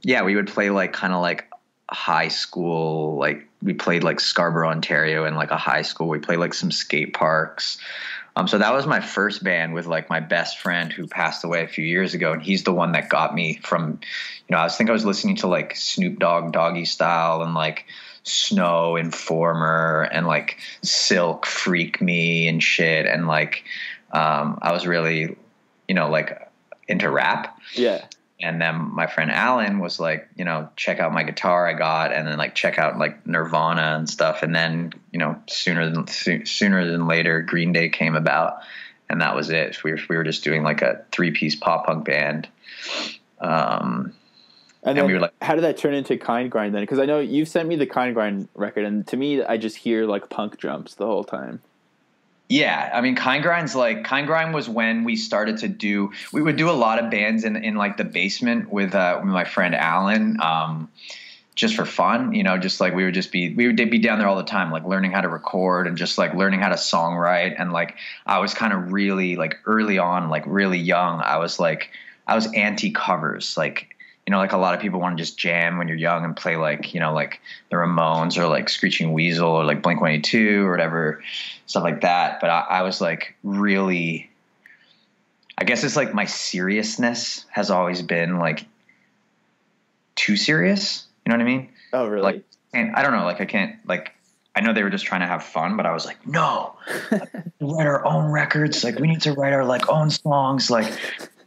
yeah, we would play like kind of like high school. Like we played like Scarborough, Ontario, in like a high school. We played like some skate parks. So that was my first band with like my best friend who passed away a few years ago, and he's the one that got me from, I was listening to like Snoop Dogg, Doggy Style, and like Snow, Informer, and like Silk, Freak Me, and shit, and like I was really, like into rap. Yeah. And then my friend Alan was like, check out my guitar I got, and then like check out like Nirvana and stuff. And then, sooner than later, Green Day came about, and that was it. We were just doing like a 3-piece pop punk band. And then we were like, how did that turn into Kind Grind then? Because I know you've sent me the Kind Grind record, and to me, I just hear like punk drums the whole time. Yeah, I mean, Kind Grind was when we started to we would do a lot of bands in like the basement with my friend Alan, just for fun, just like we would be down there all the time, like learning how to record and just like learning how to songwrite. And like, I was kind of really like early on, like really young. I was anti covers, like a lot of people want to just jam when you're young and play like, like the Ramones or like Screeching Weasel or like Blink-182 or whatever, stuff like that. But I was like really, I guess it's like my seriousness has always been like too serious. You know what I mean? Oh, really? Like, and I don't know, like I can't, like, I know they were just trying to have fun, but I was like, no, write our own records. Like we need to write our like own songs. Like,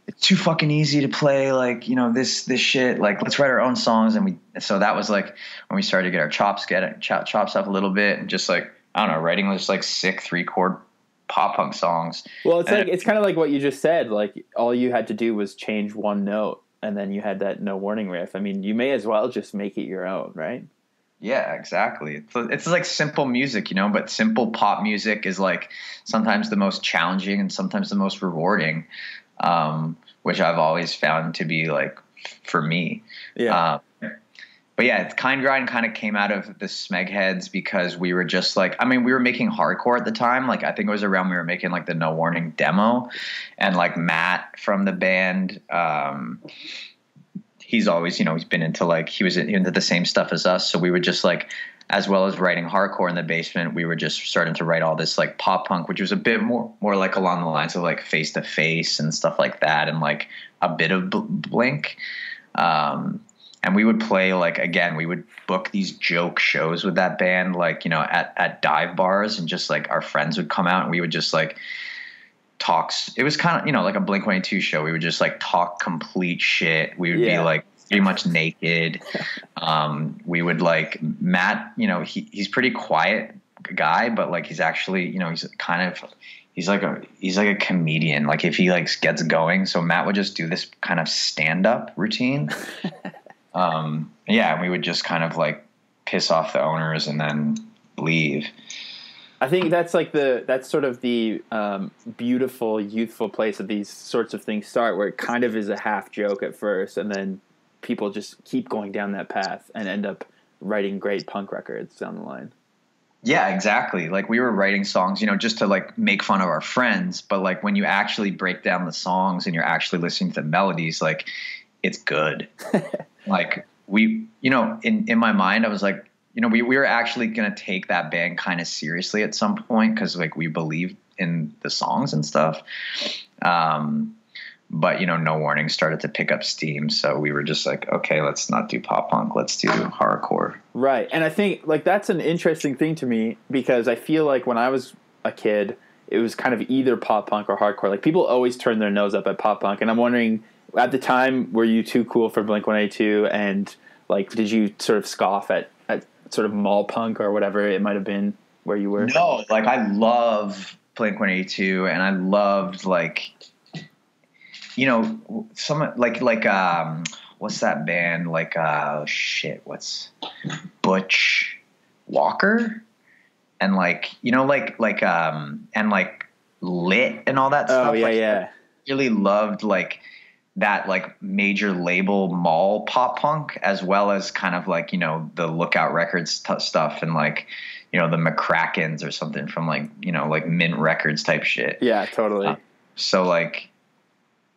it's too fucking easy to play like, this shit. Like, let's write our own songs. And so that was like when we started to get our chops up a little bit, and just like, I don't know, writing just like sick 3-chord pop punk songs. Well, it's kind of like what you just said. Like all you had to do was change one note, and then you had that No Warning riff. I mean, you may as well just make it your own, right? Yeah, exactly. It's like simple music, but simple pop music is like sometimes the most challenging and sometimes the most rewarding. Which I've always found to be like for me. Yeah. But yeah, Kind Grind kind of came out of the Smegheads because we were just like, we were making hardcore at the time. Like I think it was around we were making like the No Warning demo, and like Matt from the band, he's always, he's been into like, he was into the same stuff as us. So we would just like, as well as writing hardcore in the basement, we were just starting to write all this like pop punk, which was a bit more like along the lines of like Face to Face and stuff like that, and like a bit of Blink. And we would play like, again, we would book these joke shows with that band, like, at dive bars, and just like our friends would come out and we would just like talk. It was kind of, like a Blink-182 show. We would just like talk complete shit. We would be like pretty much naked. We would like Matt, he's pretty quiet guy, but like he's actually, he's like a comedian. Like if he like gets going, so Matt would just do this kind of stand up routine. And we would just kind of like piss off the owners and then leave. I think that's like that's sort of the beautiful, youthful place that these sorts of things start, where it kind of is a half joke at first, and then people just keep going down that path and end up writing great punk records down the line. Yeah, exactly. Like we were writing songs, just to like make fun of our friends. But like when you actually break down the songs and you're actually listening to the melodies, like it's good. Like we, in my mind, I was like, we were actually going to take that band kind of seriously at some point, because like we believed in the songs and stuff. But, No Warning started to pick up steam. So we were just like, okay, let's not do pop punk. Let's do hardcore. Right. And I think like that's an interesting thing to me, because I feel like when I was a kid, it was kind of either pop punk or hardcore. Like people always turn their nose up at pop punk. And I'm wondering, at the time, were you too cool for Blink-182? And like, did you sort of scoff at sort of mall punk or whatever it might have been where you were? No, like I love Blink-182, and I loved like, some like what's that band? Like what's Butch Walker? And like, and like Lit and all that stuff. Oh yeah, like, yeah. I really loved like that like major label mall pop punk, as well as kind of like, the Lookout Records stuff, and like, the McCrackens or something from like, like Mint Records type shit. Yeah, totally. So like,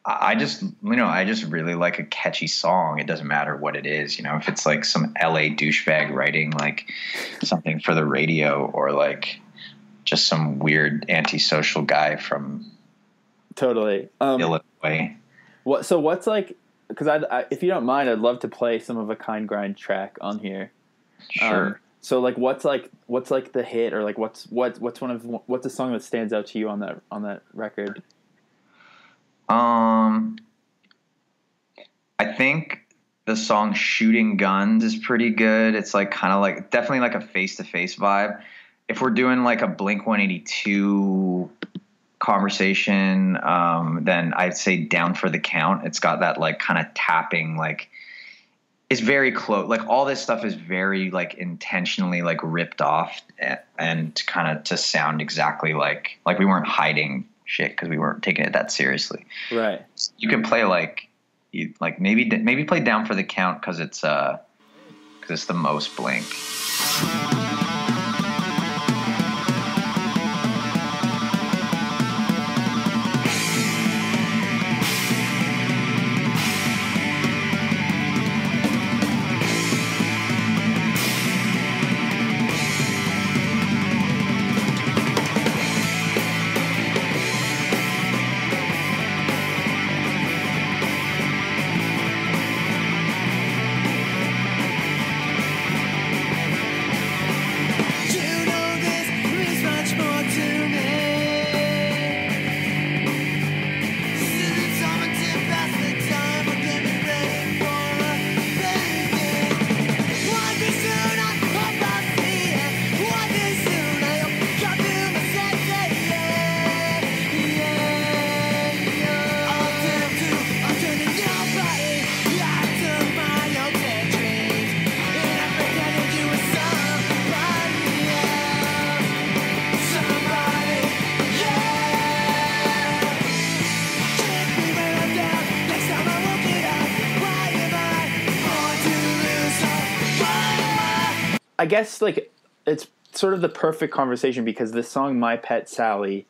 I just really like a catchy song. It doesn't matter what it is, if it's like some LA douchebag writing like something for the radio, or like just some weird antisocial guy from totally Illinois. What's like, because I if you don't mind, I'd love to play some of a Kind Grind track on here. Sure. So like, what's like the hit, or like what's the song that stands out to you on that record? I think the song Shooting Guns is pretty good. It's like kind of like definitely like a Face to Face vibe. If we're doing like a Blink-182 conversation, then I'd say Down for the Count. It's got that like kind of tapping, like it's very close. Like all this stuff is very like intentionally like ripped off and kind of to sound exactly like we weren't hiding shit because we weren't taking it that seriously. Right. You can play maybe play Down for the Count because it's the most Blink. I guess like it's sort of the perfect conversation because this song My Pet Sally,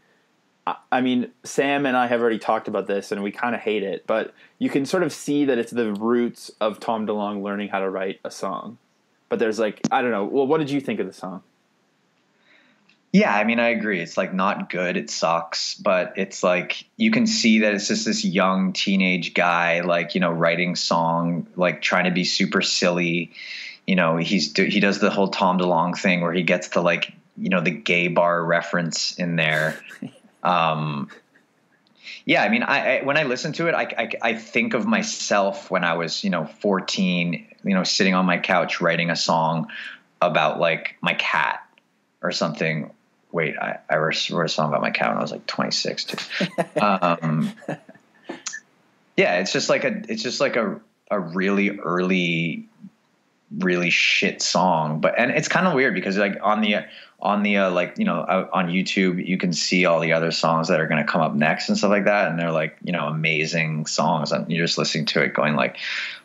I mean, Sam and I have already talked about this and we kind of hate it, but you can sort of see that it's the roots of Tom DeLonge learning how to write a song. But there's like, I don't know. Well, what did you think of the song? Yeah, I mean, I agree. It's like not good. It sucks, but it's like you can see that it's just this young teenage guy, like, writing song, like trying to be super silly. He does the whole Tom DeLonge thing where he gets the like, the gay bar reference in there. Yeah, I mean, when I listen to it, I think of myself when I was, 14, sitting on my couch writing a song about like my cat or something. Wait, I wrote a song about my cat when I was like 26 too. Yeah, it's just like a really early, really shit song, and it's kind of weird because like on the on YouTube you can see all the other songs that are going to come up next and stuff like that, and they're like amazing songs, and you're just listening to it going like,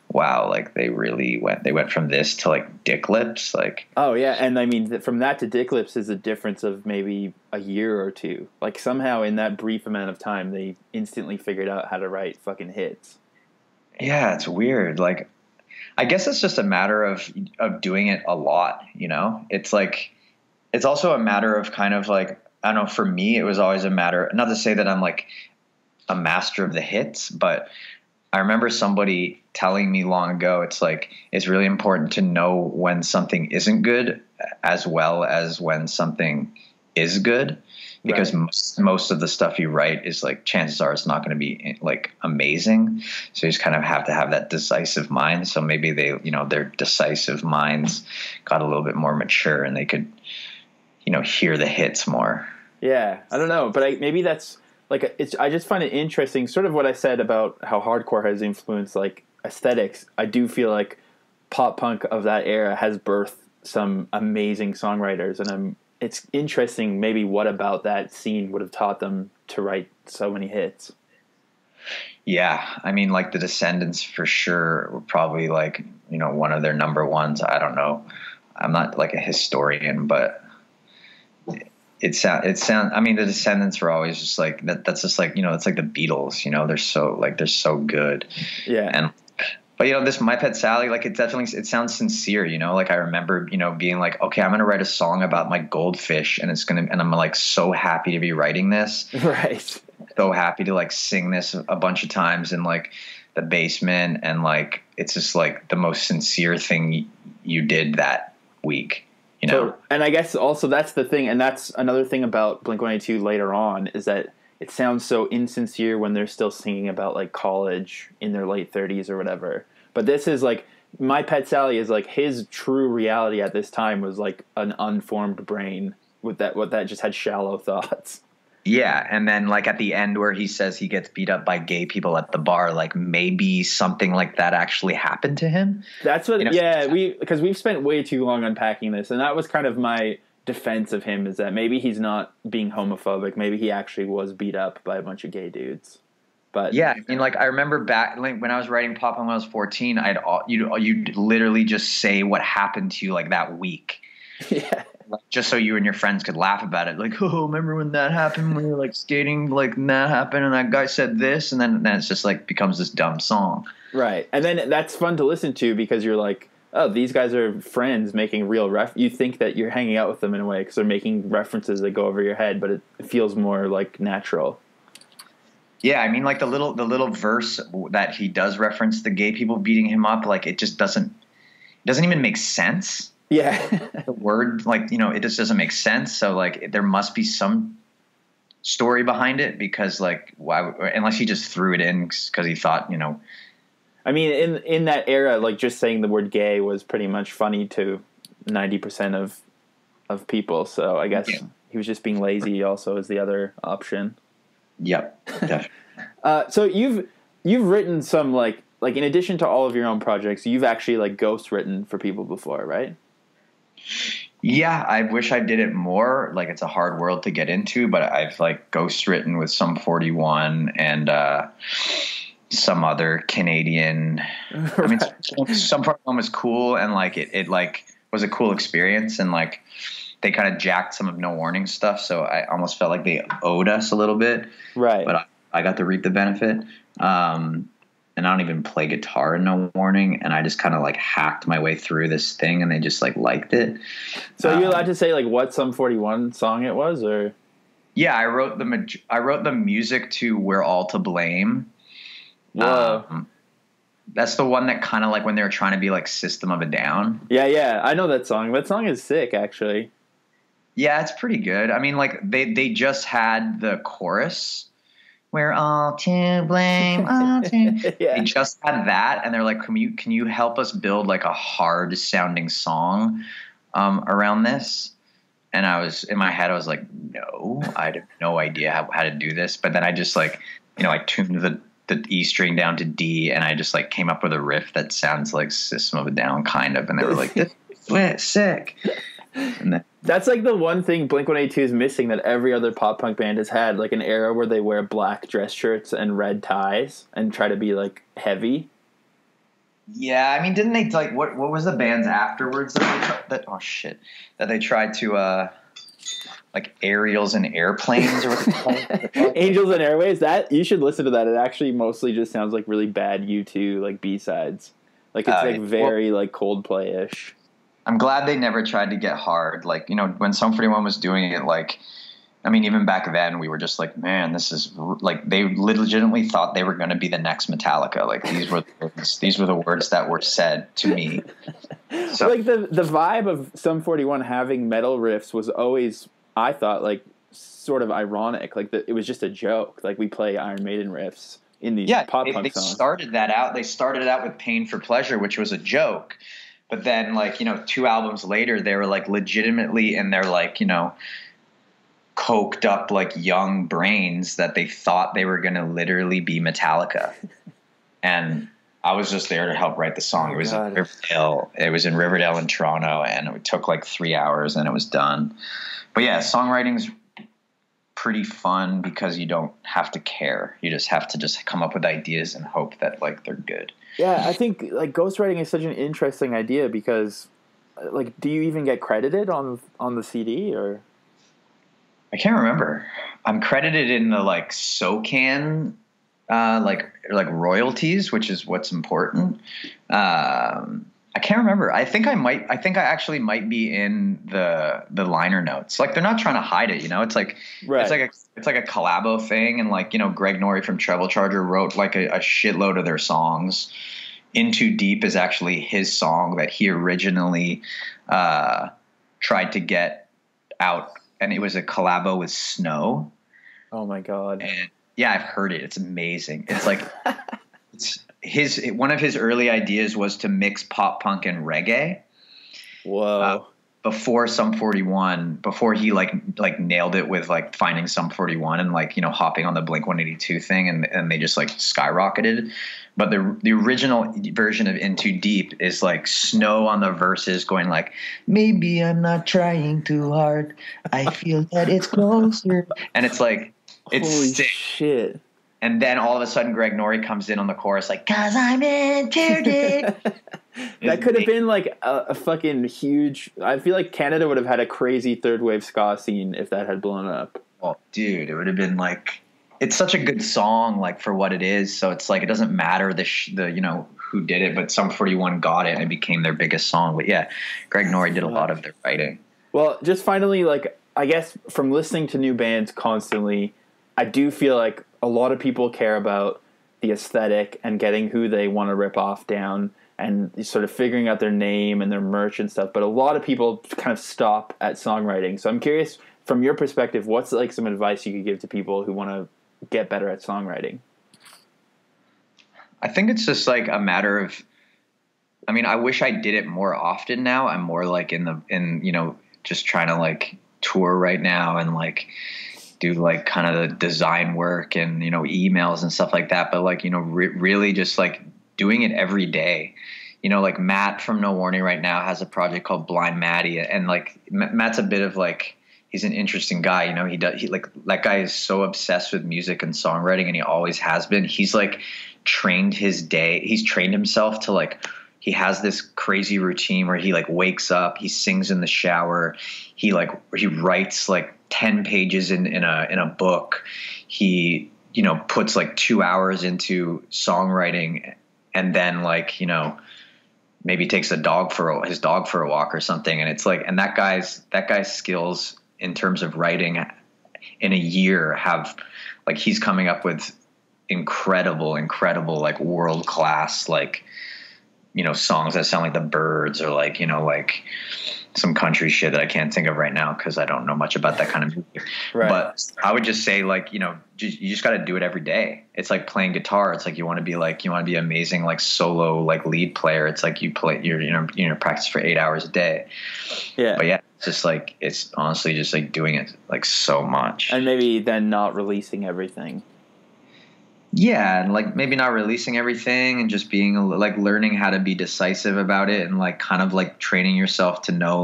wow, like they went from this to like Dick Lips, like. Oh yeah, and I mean from that to Dick Lips is a difference of maybe a year or two. Like somehow in that brief amount of time they instantly figured out how to write fucking hits. Yeah, it's weird. Like I guess it's just a matter of doing it a lot, It's like, it's also a matter of kind of like, I don't know, for me, it was always a matter, not to say that I'm like a master of the hits, but I remember somebody telling me long ago, it's like, it's really important to know when something isn't good as well as when something is good. Because most of the stuff you write is like, chances are it's not going to be like amazing. So you just kind of have to have that decisive mind. So maybe they, their decisive minds got a little bit more mature and they could, hear the hits more. Yeah, I don't know, but maybe that's like, I just find it interesting. Sort of what I said about how hardcore has influenced like aesthetics. I do feel like pop punk of that era has birthed some amazing songwriters, and it's interesting maybe what about that scene would have taught them to write so many hits. Yeah, I mean, like the Descendants for sure were probably like, one of their number ones. I don't know. I'm not like a historian, but I mean, the Descendants were always just like that. That's just like, it's like the Beatles, they're so good. Yeah. And, but this My Pet Sally, like it sounds sincere, like I remember, being like, okay, I'm going to write a song about my goldfish and I'm like so happy to be writing this. Right. So happy to like sing this a bunch of times in like the basement. And like, it's just like the most sincere thing you did that week. And I guess also that's the thing, and that's another thing about Blink-182 later on, is that it sounds so insincere when they're still singing about like college in their late 30s or whatever. But this is like, My Pet Sally is like his true reality at this time was like an unformed brain with that just had shallow thoughts. Yeah, and then like at the end where he says he gets beat up by gay people at the bar, like maybe something like that actually happened to him. That's what, because we've spent way too long unpacking this, and that was kind of my defense of him, is that maybe he's not being homophobic, maybe he actually was beat up by a bunch of gay dudes. But yeah, I mean, like I remember back like when I was writing pop when I was 14, you'd literally just say what happened to you like that week. Yeah. Just so you and your friends could laugh about it. Like, oh, remember when that happened when we were like skating, like and that happened and that guy said this, and then it's just like becomes this dumb song. Right. And then that's fun to listen to because you're like, oh, these guys are friends making real you think that you're hanging out with them in a way because they're making references that go over your head, but it feels more like natural. Yeah, I mean, like the little verse that he does reference the gay people beating him up, like it just doesn't even make sense. Yeah. The word, like, it just doesn't make sense. So like there must be some story behind it because like why, unless he just threw it in because he thought, I mean, in that era, like just saying the word gay was pretty much funny to 90% of people. So I guess he was just being lazy also is the other option. Yep. Definitely. So you've written some like in addition to all of your own projects, you've actually like ghost written for people before, right? Yeah, I wish I did it more. Like it's a hard world to get into, but I've like ghost written with Sum 41 and some other Canadian. Right. I mean, Sum 41 was cool and like it like was a cool experience and like they kind of jacked some of No Warning stuff, so I almost felt like they owed us a little bit. Right. But I got to reap the benefit. And I don't even play guitar in No Warning, and I just kind of like hacked my way through this thing, and they just like liked it. So are you allowed to say like what Sum 41 song it was, or? Yeah, I wrote the music to "We're All to Blame." Whoa. That's the one that kind of like when they were trying to be like System of a Down. Yeah, I know that song. That song is sick, actually. Yeah, it's pretty good. I mean, like they just had the chorus. We're all to blame. All to... Yeah. They just had that, and they're like, "Can you help us build like a hard sounding song around this?" And I was in my head, I was like, "No, I have no idea how to do this." But then I just like, I tuned the E string down to D, and I just like came up with a riff that sounds like System of a Down, kind of. And they were like, "This is sick." And then, that's like the one thing Blink-182 is missing that every other pop punk band has had, like an era where they wear black dress shirts and red ties and try to be like heavy. Yeah, I mean, didn't they like what was the bands afterwards that they tried to like Aerials and Airplanes or Angels and Airways? That you should listen to that. It actually mostly just sounds like really bad U2 like B-sides. Like it's like very like Coldplay-ish. I'm glad they never tried to get hard. Like, when Sum 41 was doing it, like, I mean, even back then we were just like, man, this is like, they legitimately thought they were going to be the next Metallica. Like these were the words that were said to me. So like the vibe of Sum 41 having metal riffs was always, I thought, like sort of ironic. Like it was just a joke. Like we play Iron Maiden riffs in these pop punk songs. They started it out with Pain for Pleasure, which was a joke. But then, like, 2 albums later, they were, like, legitimately in their, like, coked up, like, young brains that they thought they were going to literally be Metallica. And I was just there to help write the song. It was in Riverdale. It was in Riverdale in Toronto, and it took, like, 3 hours, and it was done. But, yeah, songwriting's pretty fun because you don't have to care. You just have to just come up with ideas and hope that, like, they're good. Yeah, I think like ghostwriting is such an interesting idea because, like, do you even get credited on the CD or? I can't remember. I'm credited in the like SOCAN, like royalties, which is what's important. I can't remember. I think I actually might be in the liner notes. Like they're not trying to hide it, you know. It's like it's like a collabo thing, and like, you know, Greg Norrie from Treble Charger wrote like a shitload of their songs. In Too Deep is actually his song that he originally tried to get out, and it was a collabo with Snow. Oh my god! And yeah, I've heard it. It's amazing. It's like one of his early ideas was to mix pop punk and reggae. Whoa. Before Sum 41, before he like nailed it with like finding Sum 41 and like, you know, hopping on the Blink 182 thing, and they just like skyrocketed. But the original version of In Too Deep is like Snow on the verses going like, maybe I'm not trying too hard, I feel that it's closer. And it's like, it's holy sick. Shit. And then all of a sudden Greg Norrie comes in on the chorus like, 'cause I'm in too deep. That could have been like a fucking huge. I feel like Canada would have had a crazy third wave ska scene if that had blown up. Well, dude, it would have been like, it's such a good song, like for what it is. So it's like, it doesn't matter the you know, who did it, but Sum 41 got it and it became their biggest song. But yeah, Greg Norrie did a lot of their writing. Well, just finally, like, I guess from listening to new bands constantly, I do feel like a lot of people care about the aesthetic and getting who they want to rip off down and sort of figuring out their name and their merch and stuff. But a lot of people kind of stop at songwriting. So I'm curious, from your perspective, what's like some advice you could give to people who want to get better at songwriting? I think it's just like a matter of, I mean, I wish I did it more often now. I'm more like in you know, just trying to like tour right now and like do like kind of the design work and, you know, emails and stuff like that. But like, you know, really just like doing it every day. You know, like Matt from No Warning right now has a project called Blind Maddie, and like Matt's a bit of like, he's an interesting guy. You know, he like, that guy is so obsessed with music and songwriting, and he always has been. He's like trained he's trained himself to like, he has this crazy routine where he like wakes up, he sings in the shower, he writes like 10 pages in a book. He, you know, puts like 2 hours into songwriting, and then like, you know, maybe takes his dog for a walk or something. And it's like, and that guy's skills in terms of writing in a year have like, he's coming up with incredible, like world-class, like, you know, songs that sound like the Byrds or like, you know, like some country shit that I can't think of right now because I don't know much about that kind of music. Right. But I would just say, like, you know, you just got to do it every day. It's like playing guitar. It's like you want to be amazing, like solo, like lead player. It's like you practice for 8 hours a day. Yeah. But yeah, it's just like, it's honestly just like doing it like so much. And maybe then not releasing everything. Yeah, and like maybe not releasing everything and just being like learning how to be decisive about it, and like kind of like training yourself to know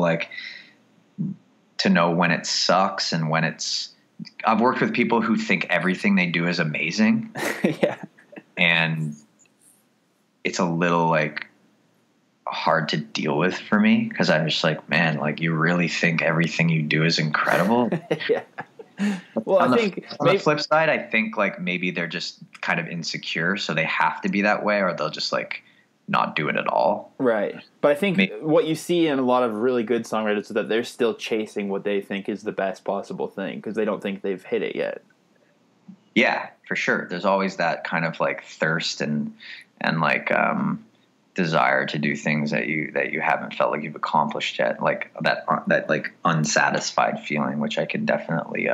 when it sucks and when it's. I've worked with people who think everything they do is amazing. Yeah. And it's a little like hard to deal with for me because I'm just like, man, like you really think everything you do is incredible? Yeah. Well, on I the, think on the flip side, I think like maybe they're just kind of insecure, so they have to be that way, or they'll just like not do it at all. Right. But I think what you see in a lot of really good songwriters is that they're still chasing what they think is the best possible thing because they don't think they've hit it yet. Yeah, for sure. There's always that kind of like thirst and like desire to do things that you haven't felt like you've accomplished yet, like that like unsatisfied feeling, which I can definitely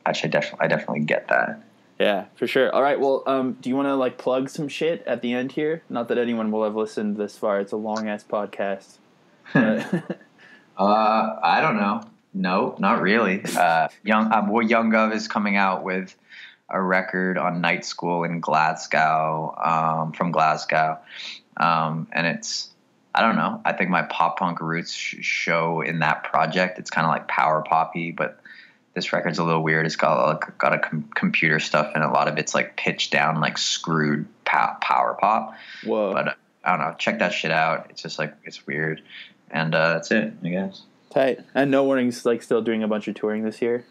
actually I definitely get that. Yeah, for sure. All right, well, do you want to like plug some shit at the end here? Not that anyone will have listened this far. It's a long ass podcast. I don't know. No, not really. Young Gov is coming out with a record on Night School in Glasgow, from Glasgow. And it's, I don't know, I think my pop punk roots show in that project. It's kind of like power poppy, but this record's a little weird. It's got a computer stuff, and a lot of it's like pitched down, like screwed power pop. Whoa. But I don't know, check that shit out. It's just like, it's weird. And that's it, I guess. Tight. And No Warning's like still doing a bunch of touring this year.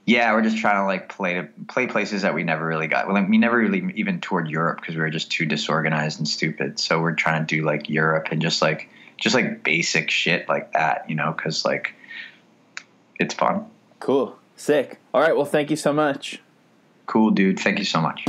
Yeah, we're just trying to like play places that we never really got. Well, like, we never really even toured Europe because we were just too disorganized and stupid. So we're trying to do like Europe and just like basic shit like that, you know, because like it's fun. Cool. Sick. All right. Well, thank you so much. Cool, dude. Thank you so much.